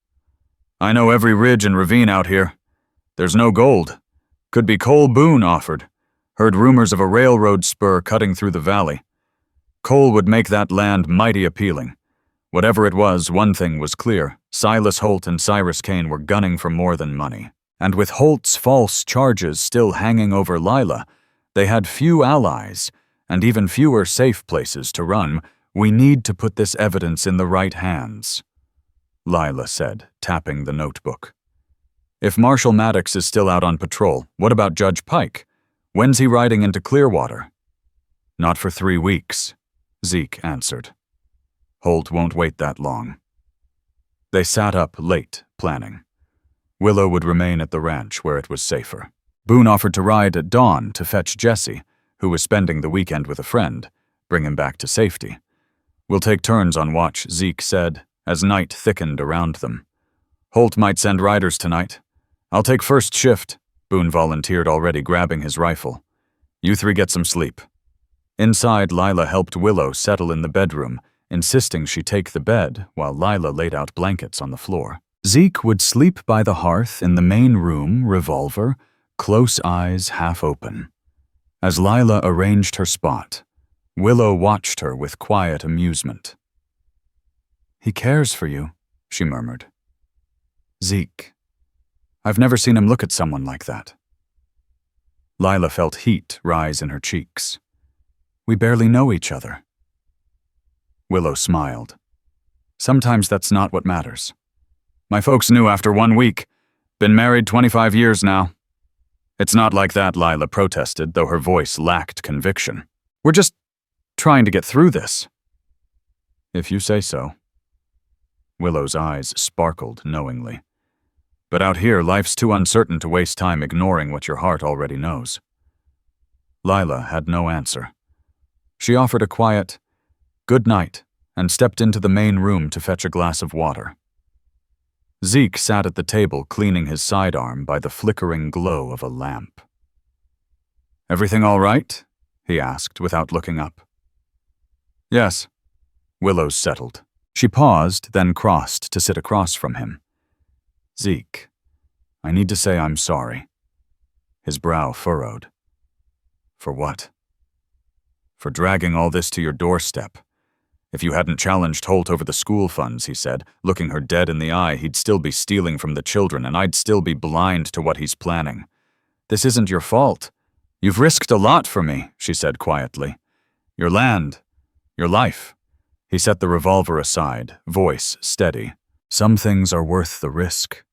"I know every ridge and ravine out here. There's no gold. Could be coal Boone offered. Heard rumors of a railroad spur cutting through the valley. Coal would make that land mighty appealing. Whatever it was, one thing was clear. Silas Holt and Cyrus Kane were gunning for more than money. And with Holt's false charges still hanging over Lila, they had few allies, and even fewer safe places to run. We need to put this evidence in the right hands," Lila said, tapping the notebook. "If Marshal Maddox is still out on patrol, what about Judge Pike? When's he riding into Clearwater?" "Not for 3 weeks," Zeke answered. "Holt won't wait that long." They sat up late, planning. Willow would remain at the ranch where it was safer. Boone offered to ride at dawn to fetch Jesse, who was spending the weekend with a friend, bring him back to safety. "We'll take turns on watch," Zeke said, as night thickened around them. "Holt might send riders tonight. I'll take first shift," Boone volunteered, already grabbing his rifle. "You three get some sleep." Inside, Lila helped Willow settle in the bedroom, insisting she take the bed while Lila laid out blankets on the floor. Zeke would sleep by the hearth in the main room, revolver, close eyes half open. As Lila arranged her spot, Willow watched her with quiet amusement. "He cares for you," she murmured. "Zeke. I've never seen him look at someone like that." Lila felt heat rise in her cheeks. "We barely know each other." Willow smiled. "Sometimes that's not what matters. My folks knew after 1 week. Been married 25 years now." "It's not like that," Lila protested, though her voice lacked conviction. "We're just trying to get through this." "If you say so." Willow's eyes sparkled knowingly. "But out here, life's too uncertain to waste time ignoring what your heart already knows." Lila had no answer. She offered a quiet, "Good night," and stepped into the main room to fetch a glass of water. Zeke sat at the table cleaning his sidearm by the flickering glow of a lamp. "Everything all right?" he asked without looking up. "Yes." Willows settled. She paused, then crossed to sit across from him. "Zeke, I need to say I'm sorry." His brow furrowed. "For what?" "For dragging all this to your doorstep. If you hadn't challenged Holt over the school funds," he said, looking her dead in the eye, "he'd still be stealing from the children, and I'd still be blind to what he's planning. This isn't your fault. You've risked a lot for me," she said quietly. "Your land, your life." He set the revolver aside, voice steady. "Some things are worth the risk."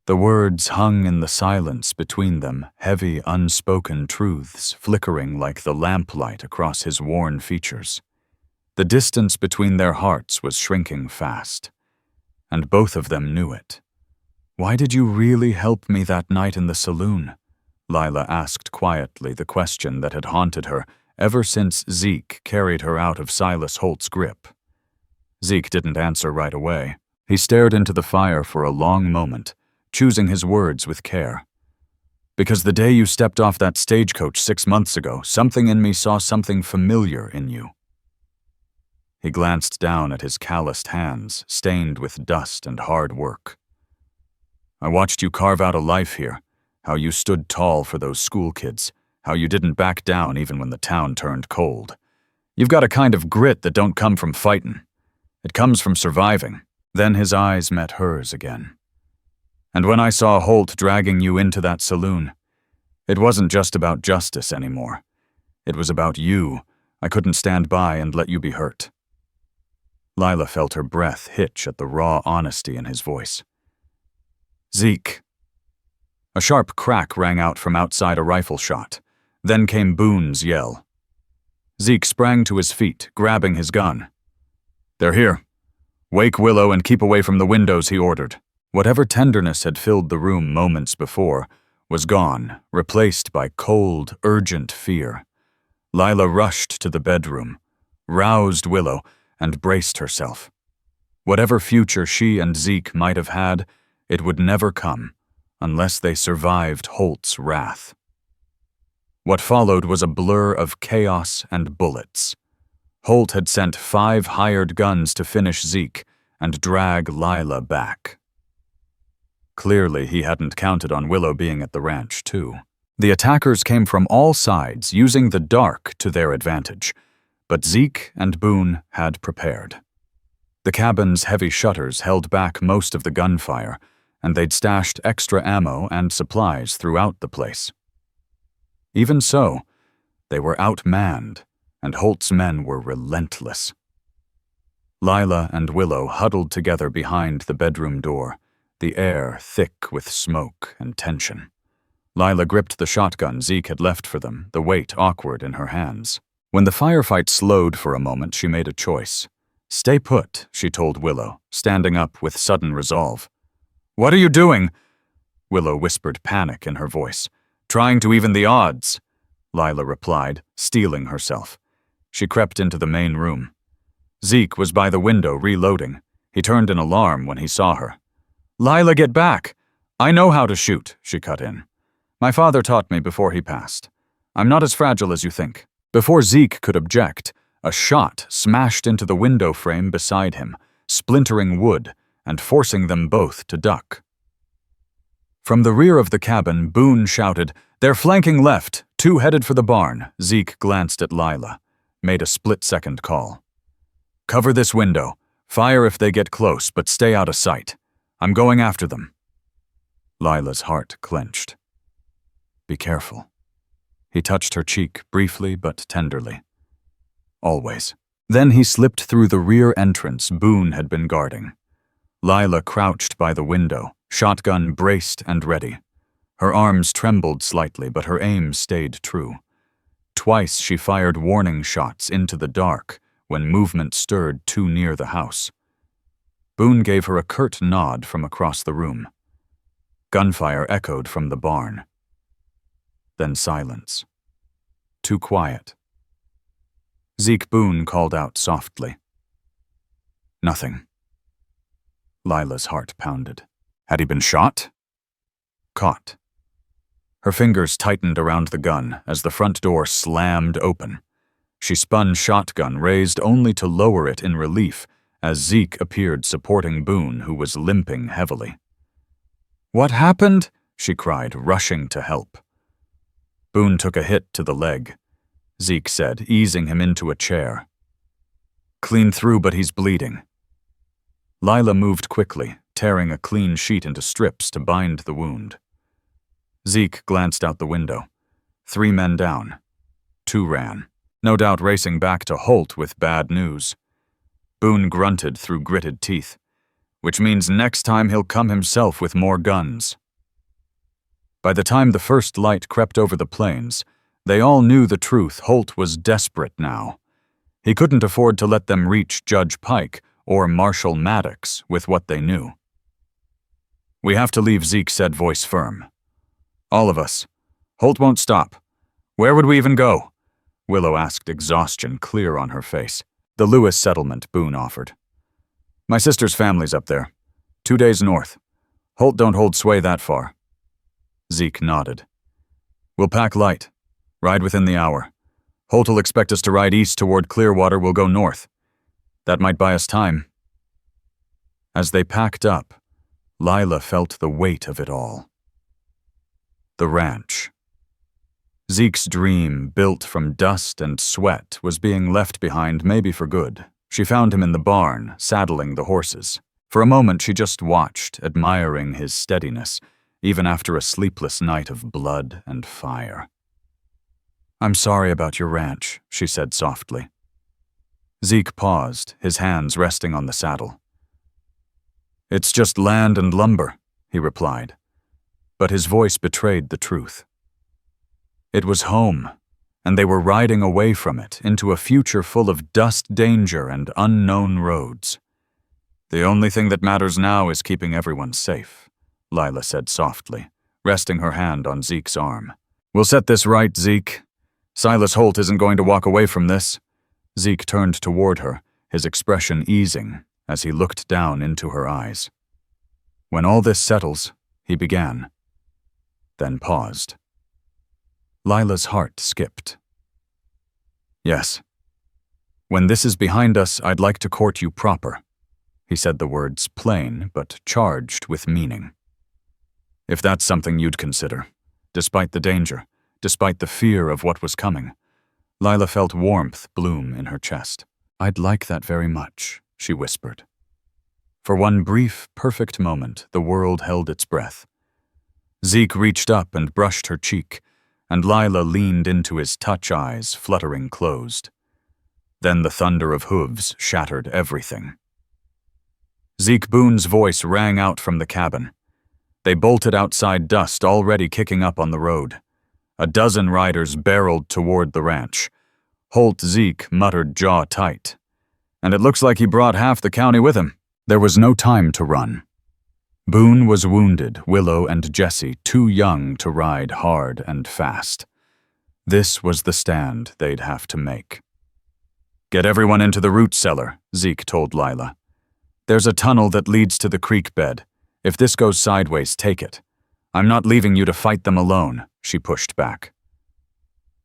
The words hung in the silence between them, heavy, unspoken truths flickering like the lamplight across his worn features. The distance between their hearts was shrinking fast, and both of them knew it. "Why did you really help me that night in the saloon?" Lila asked quietly, the question that had haunted her ever since Zeke carried her out of Silas Holt's grip. Zeke didn't answer right away. He stared into the fire for a long moment, choosing his words with care. "Because the day you stepped off that stagecoach 6 months ago, something in me saw something familiar in you." He glanced down at his calloused hands, stained with dust and hard work. "I watched you carve out a life here, how you stood tall for those school kids, how you didn't back down even when the town turned cold. You've got a kind of grit that don't come from fighting. It comes from surviving." Then his eyes met hers again. "And when I saw Holt dragging you into that saloon, it wasn't just about justice anymore. It was about you. I couldn't stand by and let you be hurt." Lila felt her breath hitch at the raw honesty in his voice. "Zeke." A sharp crack rang out from outside a rifle shot. Then came Boone's yell. Zeke sprang to his feet, grabbing his gun. "They're here. Wake Willow and keep away from the windows," he ordered. Whatever tenderness had filled the room moments before was gone, replaced by cold, urgent fear. Lila rushed to the bedroom, roused Willow, and braced herself. Whatever future she and Zeke might have had, it would never come, unless they survived Holt's wrath. What followed was a blur of chaos and bullets. Holt had sent 5 hired guns to finish Zeke and drag Lila back. Clearly, he hadn't counted on Willow being at the ranch, too. The attackers came from all sides, using the dark to their advantage, but Zeke and Boone had prepared. The cabin's heavy shutters held back most of the gunfire, and they'd stashed extra ammo and supplies throughout the place. Even so, they were outmanned, and Holt's men were relentless. Lila and Willow huddled together behind the bedroom door, the air thick with smoke and tension. Lila gripped the shotgun Zeke had left for them, the weight awkward in her hands. When the firefight slowed for a moment, she made a choice. "Stay put," she told Willow, standing up with sudden resolve. "What are you doing?" Willow whispered panic in her voice. "Trying to even the odds," Lila replied, steeling herself. She crept into the main room. Zeke was by the window reloading. He turned in alarm when he saw her. "Lila, get back! I know how to shoot," she cut in. "My father taught me before he passed. I'm not as fragile as you think." Before Zeke could object, a shot smashed into the window frame beside him, splintering wood and forcing them both to duck. From the rear of the cabin, Boone shouted, "They're flanking left, 2 headed for the barn." Zeke glanced at Lila, made a split-second call. "Cover this window. Fire if they get close, but stay out of sight. I'm going after them." Lila's heart clenched. "Be careful." He touched her cheek briefly but tenderly. "Always." Then he slipped through the rear entrance Boone had been guarding. Lila crouched by the window, shotgun braced and ready. Her arms trembled slightly, but her aim stayed true. Twice she fired warning shots into the dark when movement stirred too near the house. Boone gave her a curt nod from across the room. Gunfire echoed from the barn. Then silence. Too quiet. Zeke Boone called out softly. Nothing. Lila's heart pounded. Had he been shot? Caught. Her fingers tightened around the gun as the front door slammed open. She spun shotgun, raised only to lower it in relief as Zeke appeared supporting Boone, who was limping heavily. "What happened?" she cried, rushing to help. Boone took a hit to the leg, Zeke said, easing him into a chair. "Clean through, but he's bleeding." Lila moved quickly, tearing a clean sheet into strips to bind the wound. Zeke glanced out the window. 3 men down. 2 ran, no doubt racing back to Holt with bad news. Boone grunted through gritted teeth, which means next time he'll come himself with more guns. By the time the first light crept over the plains, they all knew the truth. Holt was desperate now. He couldn't afford to let them reach Judge Pike or Marshal Maddox with what they knew. "We have to leave," Zeke said, voice firm. "All of us. Holt won't stop. Where would we even go?" Willow asked, exhaustion clear on her face. "The Lewis settlement," Boone offered. "My sister's family's up there. 2 days north. Holt don't hold sway that far." Zeke nodded. "We'll pack light. Ride within the hour. Holt will expect us to ride east toward Clearwater. We'll go north. That might buy us time." As they packed up, Lila felt the weight of it all. The ranch. Zeke's dream, built from dust and sweat, was being left behind, maybe for good. She found him in the barn, saddling the horses. For a moment she just watched, admiring his steadiness, even after a sleepless night of blood and fire. "I'm sorry about your ranch," she said softly. Zeke paused, his hands resting on the saddle. "It's just land and lumber," he replied, but his voice betrayed the truth. It was home, and they were riding away from it into a future full of dust, danger, and unknown roads. "The only thing that matters now is keeping everyone safe," Lila said softly, resting her hand on Zeke's arm. "We'll set this right, Zeke. Silas Holt isn't going to walk away from this." Zeke turned toward her, his expression easing as he looked down into her eyes. "When all this settles," he began, then paused. Lila's heart skipped. "Yes. When this is behind us, I'd like to court you proper." He said the words plain, but charged with meaning. "If that's something you'd consider, despite the danger, despite the fear of what was coming." Lila felt warmth bloom in her chest. "I'd like that very much," she whispered. For one brief, perfect moment, the world held its breath. Zeke reached up and brushed her cheek, and Lila leaned into his touch, eyes fluttering closed. Then the thunder of hooves shattered everything. Zeke Boone's voice rang out from the cabin. They bolted outside, dust already kicking up on the road. A dozen riders barreled toward the ranch. Holt Zeke muttered, jaw tight. "And it looks like he brought half the county with him." There was no time to run. Boone was wounded, Willow and Jesse too young to ride hard and fast. This was the stand they'd have to make. "Get everyone into the root cellar," Zeke told Lila. "There's a tunnel that leads to the creek bed. If this goes sideways, take it. I'm not leaving you to fight them alone," she pushed back.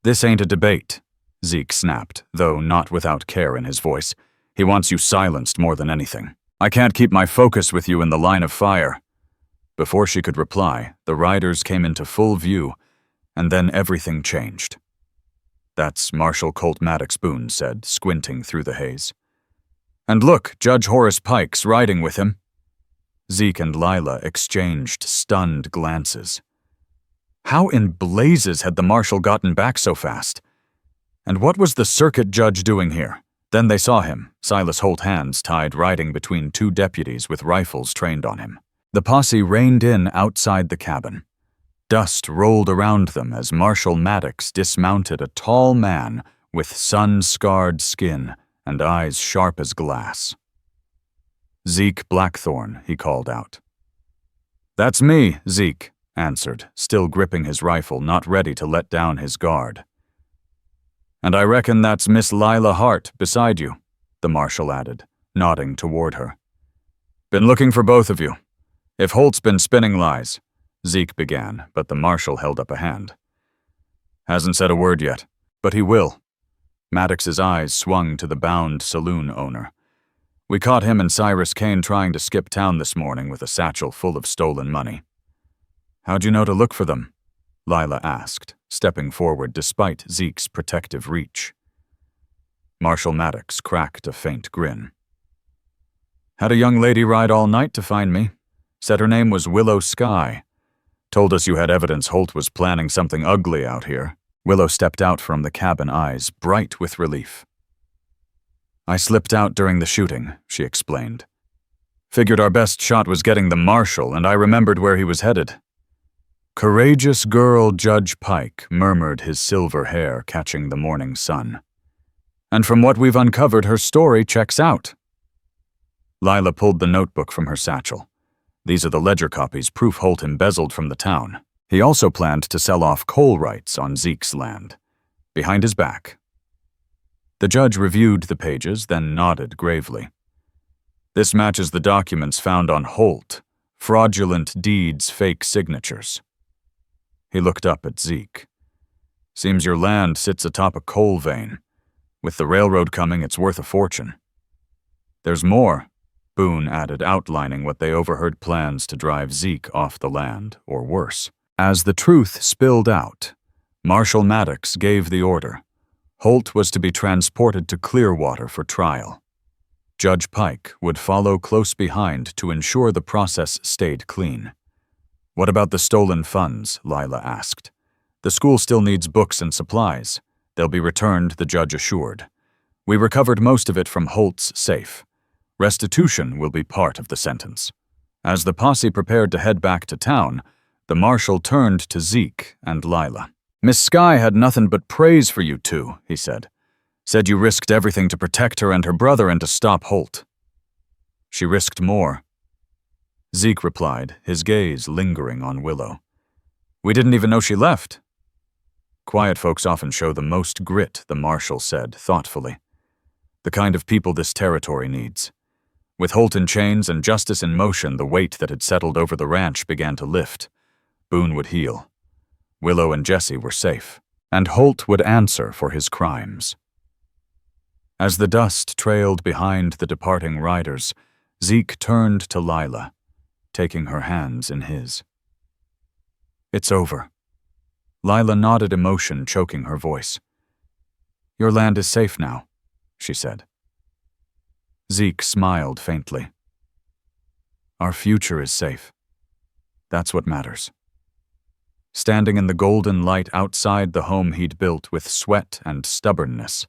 "This ain't a debate," Zeke snapped, though not without care in his voice. "He wants you silenced more than anything. I can't keep my focus with you in the line of fire." Before she could reply, the riders came into full view, and then everything changed. "That's Marshal Colt Maddox," Boone said, squinting through the haze. "And look, Judge Horace Pike's riding with him." Zeke and Lila exchanged stunned glances. How in blazes had the marshal gotten back so fast? And what was the circuit judge doing here? Then they saw him, Silas Holt, hands tied, riding between 2 deputies with rifles trained on him. The posse reined in outside the cabin. Dust rolled around them as Marshal Maddox dismounted a tall man with sun-scarred skin and eyes sharp as glass. "Zeke Blackthorn," he called out. "That's me," Zeke answered, still gripping his rifle, not ready to let down his guard. "And I reckon that's Miss Lila Hart beside you," the marshal added, nodding toward her. "Been looking for both of you. If Holt's been spinning lies," Zeke began, but the marshal held up a hand. "Hasn't said a word yet, but he will." Maddox's eyes swung to the bound saloon owner. "We caught him and Cyrus Kane trying to skip town this morning with a satchel full of stolen money." "How'd you know to look for them?" Lila asked, stepping forward despite Zeke's protective reach. Marshal Maddox cracked a faint grin. "Had a young lady ride all night to find me. Said her name was Willow Sky. Told us you had evidence Holt was planning something ugly out here." Willow stepped out from the cabin, eyes bright with relief. "I slipped out during the shooting," she explained. "Figured our best shot was getting the marshal, and I remembered where he was headed." "Courageous girl Judge Pike," murmured his silver hair catching the morning sun. "And from what we've uncovered, her story checks out." Lila pulled the notebook from her satchel. "These are the ledger copies, proof Holt embezzled from the town. He also planned to sell off coal rights on Zeke's land. Behind his back." The judge reviewed the pages, then nodded gravely. "This matches the documents found on Holt. Fraudulent deeds, fake signatures." He looked up at Zeke. "Seems your land sits atop a coal vein. With the railroad coming, it's worth a fortune." "There's more," Boone added, outlining what they overheard plans to drive Zeke off the land, or worse. As the truth spilled out, Marshal Maddox gave the order. Holt was to be transported to Clearwater for trial. Judge Pike would follow close behind to ensure the process stayed clean. "What about the stolen funds?" Lila asked. "The school still needs books and supplies. They'll be returned," the judge assured. "We recovered most of it from Holt's safe. Restitution will be part of the sentence." As the posse prepared to head back to town, the marshal turned to Zeke and Lila. "Miss Sky had nothing but praise for you two," he said. "Said you risked everything to protect her and her brother and to stop Holt." "She risked more," Zeke replied, his gaze lingering on Willow. "We didn't even know she left." "Quiet folks often show the most grit," the marshal said thoughtfully. "The kind of people this territory needs." With Holt in chains and justice in motion, the weight that had settled over the ranch began to lift. Boone would heal. Willow and Jesse were safe, and Holt would answer for his crimes. As the dust trailed behind the departing riders, Zeke turned to Lila, taking her hands in his. "It's over." Lila nodded, emotion choking her voice. "Your land is safe now," she said. Zeke smiled faintly. "Our future is safe. That's what matters." Standing in the golden light outside the home he'd built with sweat and stubbornness,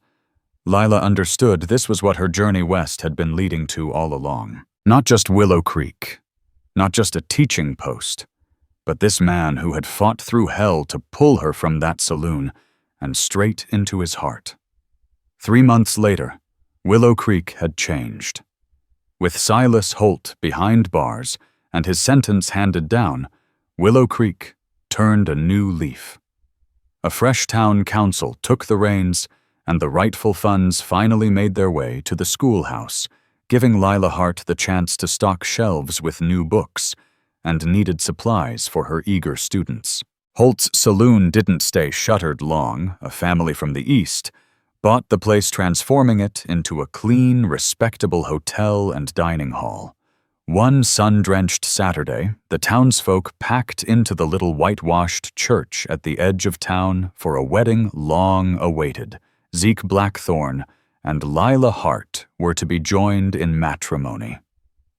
Lila understood this was what her journey west had been leading to all along. Not just Willow Creek, not just a teaching post, but this man who had fought through hell to pull her from that saloon and straight into his heart. 3 months later, Willow Creek had changed. With Silas Holt behind bars and his sentence handed down, Willow Creek turned a new leaf. A fresh town council took the reins, and the rightful funds finally made their way to the schoolhouse, giving Lila Hart the chance to stock shelves with new books and needed supplies for her eager students. Holt's Saloon didn't stay shuttered long. A family from the east bought the place, transforming it into a clean, respectable hotel and dining hall. One sun-drenched Saturday, the townsfolk packed into the little whitewashed church at the edge of town for a wedding long awaited. Zeke Blackthorn and Lila Hart were to be joined in matrimony.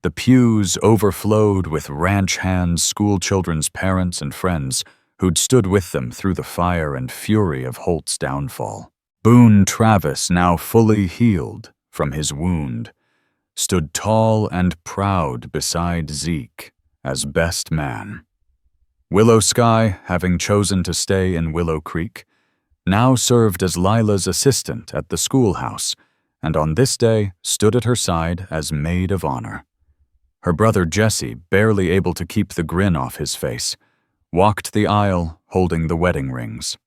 The pews overflowed with ranch hands, schoolchildren's parents, and friends who'd stood with them through the fire and fury of Holt's downfall. Boone Travis, now fully healed from his wound, stood tall and proud beside Zeke as best man. Willow Sky, having chosen to stay in Willow Creek, now served as Lila's assistant at the schoolhouse, and on this day stood at her side as maid of honor. Her brother Jesse, barely able to keep the grin off his face, walked the aisle holding the wedding rings.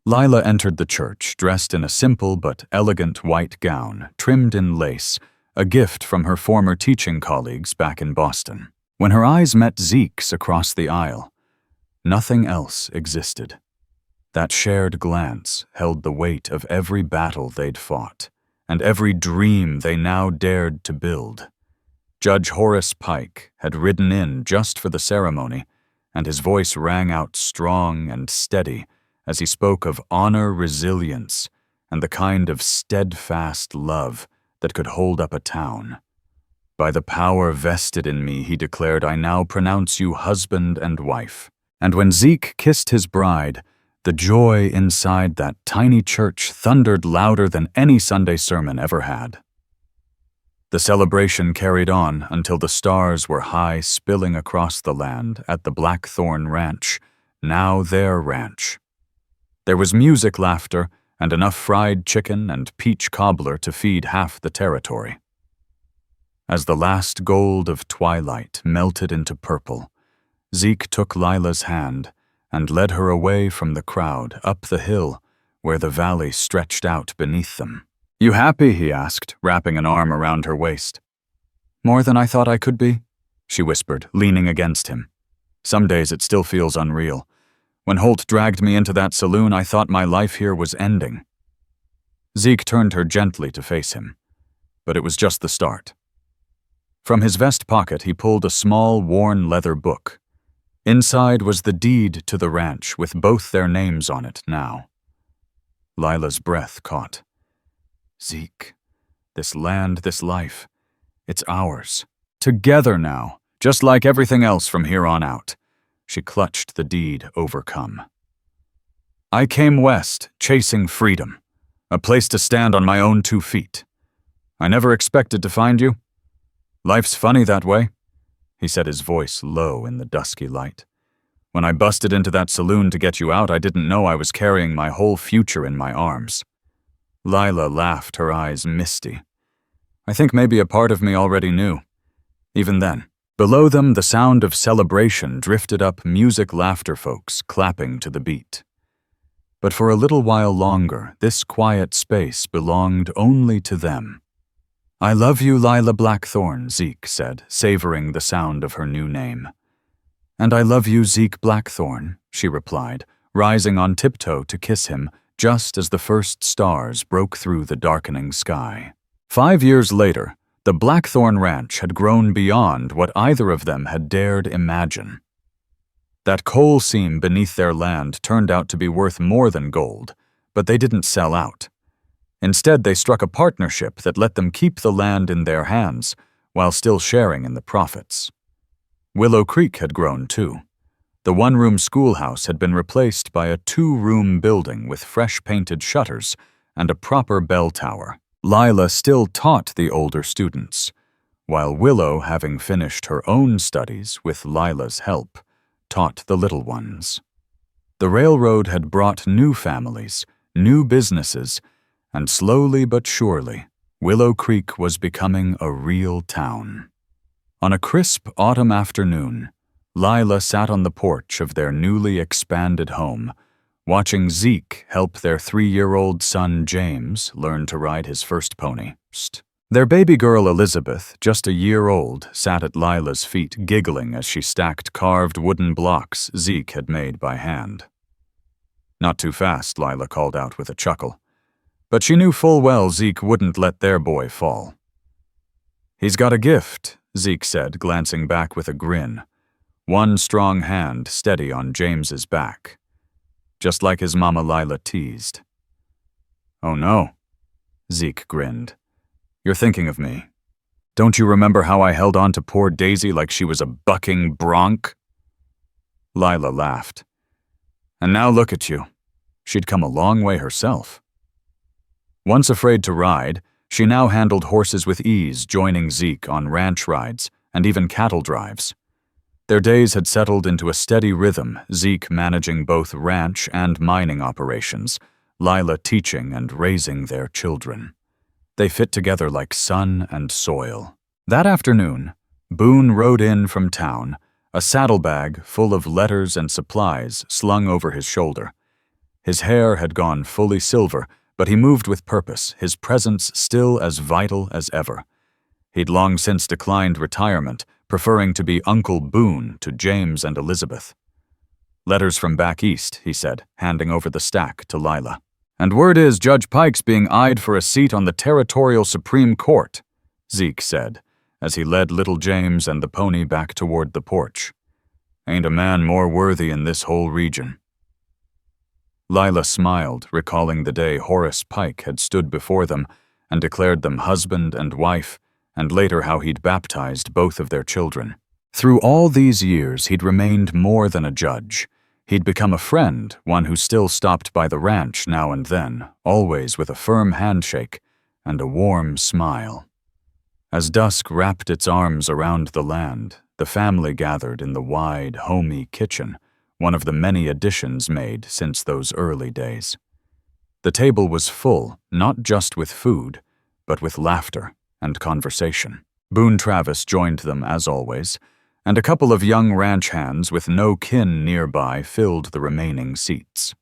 Lila entered the church dressed in a simple but elegant white gown, trimmed in lace, a gift from her former teaching colleagues back in Boston. When her eyes met Zeke's across the aisle, nothing else existed. That shared glance held the weight of every battle they'd fought, and every dream they now dared to build. Judge Horace Pike had ridden in just for the ceremony, and his voice rang out strong and steady as he spoke of honor, resilience, and the kind of steadfast love that could hold up a town. By the power vested in me, he declared, I now pronounce you husband and wife. And when Zeke kissed his bride, the joy inside that tiny church thundered louder than any Sunday sermon ever had. The celebration carried on until the stars were high, spilling across the land at the Blackthorn Ranch, now their ranch. There was music, laughter, and enough fried chicken and peach cobbler to feed half the territory. As the last gold of twilight melted into purple, Zeke took Lila's hand and led her away from the crowd up the hill where the valley stretched out beneath them. You happy? He asked, wrapping an arm around her waist. More than I thought I could be, she whispered, leaning against him. Some days it still feels unreal. When Holt dragged me into that saloon, I thought my life here was ending. Zeke turned her gently to face him, but it was just the start. From his vest pocket, he pulled a small, worn leather book. Inside was the deed to the ranch, with both their names on it now. Lila's breath caught. Zeke, this land, this life, it's ours. Together now, just like everything else from here on out. She clutched the deed, overcome. I came west, chasing freedom, a place to stand on my own 2 feet. I never expected to find you. Life's funny that way, he said, his voice low in the dusky light. When I busted into that saloon to get you out, I didn't know I was carrying my whole future in my arms. Lila laughed, her eyes misty. I think maybe a part of me already knew. Even then, below them, the sound of celebration drifted up, music, laughter, folks clapping to the beat. But for a little while longer, this quiet space belonged only to them. I love you, Lila Blackthorn, Zeke said, savoring the sound of her new name. And I love you, Zeke Blackthorn, she replied, rising on tiptoe to kiss him just as the first stars broke through the darkening sky. 5 years later, the Blackthorn Ranch had grown beyond what either of them had dared imagine. That coal seam beneath their land turned out to be worth more than gold, but they didn't sell out. Instead, they struck a partnership that let them keep the land in their hands while still sharing in the profits. Willow Creek had grown too. The one-room schoolhouse had been replaced by a 2-room building with fresh painted shutters and a proper bell tower. Lila still taught the older students, while Willow, having finished her own studies with Lila's help, taught the little ones. The railroad had brought new families, new businesses, and slowly but surely, Willow Creek was becoming a real town. On a crisp autumn afternoon, Lila sat on the porch of their newly expanded home, watching Zeke help their 3-year-old son James learn to ride his first pony. Their baby girl Elizabeth, just a year old, sat at Lila's feet giggling as she stacked carved wooden blocks Zeke had made by hand. Not too fast, Lila called out with a chuckle. But she knew full well Zeke wouldn't let their boy fall. He's got a gift, Zeke said, glancing back with a grin, one strong hand steady on James's back, just like his mama Lila teased. Oh no, Zeke grinned. You're thinking of me. Don't you remember how I held on to poor Daisy like she was a bucking bronc? Lila laughed. And now look at you. She'd come a long way herself. Once afraid to ride, she now handled horses with ease, joining Zeke on ranch rides and even cattle drives. Their days had settled into a steady rhythm, Zeke managing both ranch and mining operations, Lila teaching and raising their children. They fit together like sun and soil. That afternoon, Boone rode in from town, a saddlebag full of letters and supplies slung over his shoulder. His hair had gone fully silver, but he moved with purpose, his presence still as vital as ever. He'd long since declined retirement, preferring to be Uncle Boone to James and Elizabeth. "Letters from back east," he said, handing over the stack to Lila. "And word is Judge Pike's being eyed for a seat on the Territorial Supreme Court," Zeke said, as he led little James and the pony back toward the porch. "Ain't a man more worthy in this whole region." Lila smiled, recalling the day Horace Pike had stood before them and declared them husband and wife, and later how he'd baptized both of their children. Through all these years, he'd remained more than a judge. He'd become a friend, one who still stopped by the ranch now and then, always with a firm handshake and a warm smile. As dusk wrapped its arms around the land, the family gathered in the wide, homey kitchen, one of the many additions made since those early days. The table was full, not just with food, but with laughter and conversation. Boone Travis joined them as always, and a couple of young ranch hands with no kin nearby filled the remaining seats.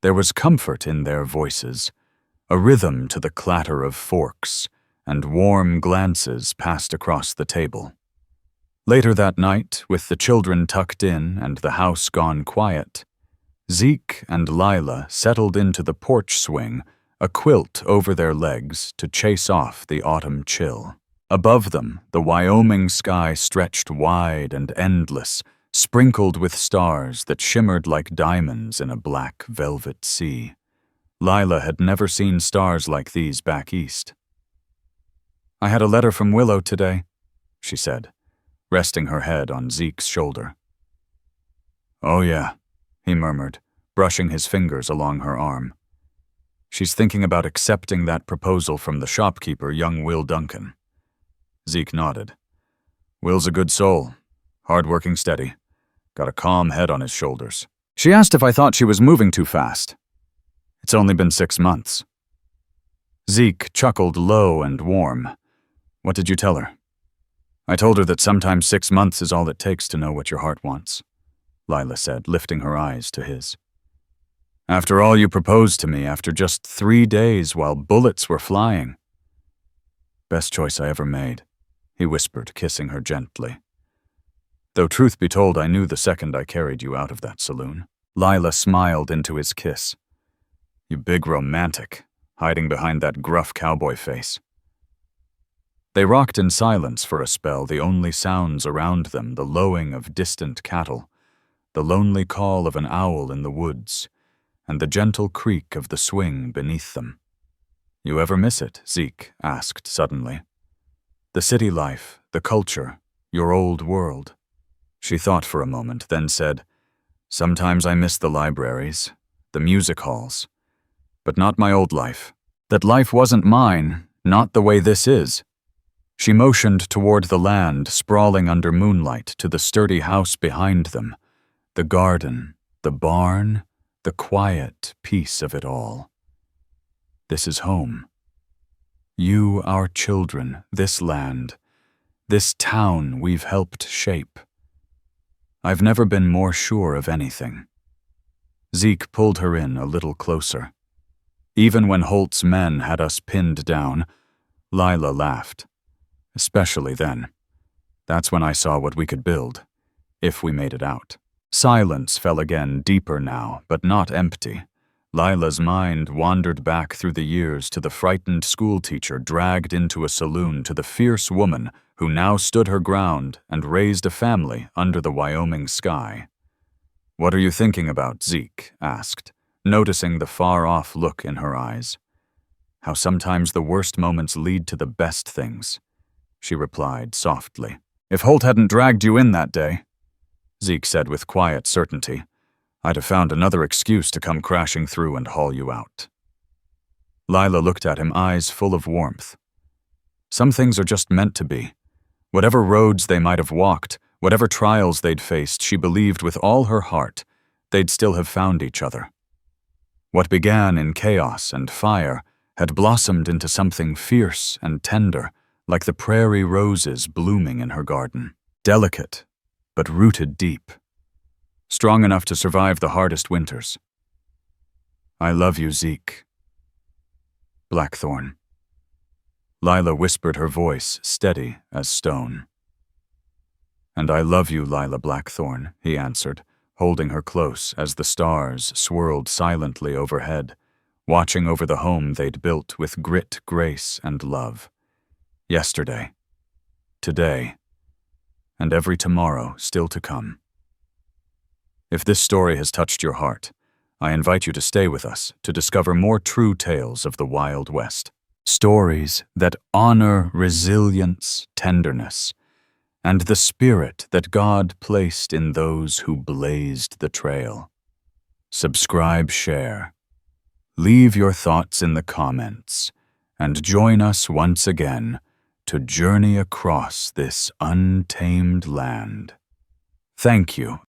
There was comfort in their voices, a rhythm to the clatter of forks, and warm glances passed across the table. Later that night, with the children tucked in and the house gone quiet, Zeke and Lila settled into the porch swing, a quilt over their legs to chase off the autumn chill. Above them, the Wyoming sky stretched wide and endless, sprinkled with stars that shimmered like diamonds in a black velvet sea. Lila had never seen stars like these back east. "I had a letter from Willow today," she said, resting her head on Zeke's shoulder. "Oh yeah," he murmured, brushing his fingers along her arm. "She's thinking about accepting that proposal from the shopkeeper, young Will Duncan." Zeke nodded. "Will's a good soul, hard-working, steady. Got a calm head on his shoulders. She asked if I thought she was moving too fast. It's only been 6 months." Zeke chuckled low and warm. "What did you tell her?" "I told her that sometimes 6 months is all it takes to know what your heart wants," Lila said, lifting her eyes to his. "After all, you proposed to me after just 3 days while bullets were flying." "Best choice I ever made," he whispered, kissing her gently. "Though truth be told, I knew the second I carried you out of that saloon." Lila smiled into his kiss. "You big romantic, hiding behind that gruff cowboy face." They rocked in silence for a spell, the only sounds around them the lowing of distant cattle, the lonely call of an owl in the woods, and the gentle creak of the swing beneath them. "You ever miss it?" Zeke asked suddenly. "The city life, the culture, your old world." She thought for a moment, then said, "Sometimes I miss the libraries, the music halls, but not my old life. That life wasn't mine, not the way this is." She motioned toward the land sprawling under moonlight to the sturdy house behind them, the garden, the barn, the quiet peace of it all. "This is home. You, our children, this land, this town we've helped shape. I've never been more sure of anything." Zeke pulled her in a little closer. "Even when Holt's men had us pinned down," Lila laughed. "Especially then. That's when I saw what we could build, if we made it out." Silence fell again, deeper now, but not empty. Lila's mind wandered back through the years to the frightened schoolteacher dragged into a saloon, to the fierce woman who now stood her ground and raised a family under the Wyoming sky. "What are you thinking about?" Zeke asked, noticing the far-off look in her eyes. "How sometimes the worst moments lead to the best things," she replied softly. "If Holt hadn't dragged you in that day," Zeke said with quiet certainty, "I'd have found another excuse to come crashing through and haul you out." Lila looked at him, eyes full of warmth. "Some things are just meant to be. Whatever roads they might have walked, Whatever trials they'd faced, she believed with all her heart they'd still have found each other. What began in chaos and fire had blossomed into something fierce and tender, like the prairie roses blooming in her garden. Delicate, but rooted deep. Strong enough to survive the hardest winters. I love you, Zeke Blackthorn. Lila whispered, her voice steady as stone. And I love you, Lila Blackthorn, he answered, holding her close as the stars swirled silently overhead, watching over the home they'd built with grit, grace, and love. Yesterday, today, and every tomorrow still to come. If this story has touched your heart, I invite you to stay with us to discover more true tales of the Wild West. Stories that honor resilience, tenderness, and the spirit that God placed in those who blazed the trail. Subscribe, share, leave your thoughts in the comments, and join us once again to journey across this untamed land. Thank you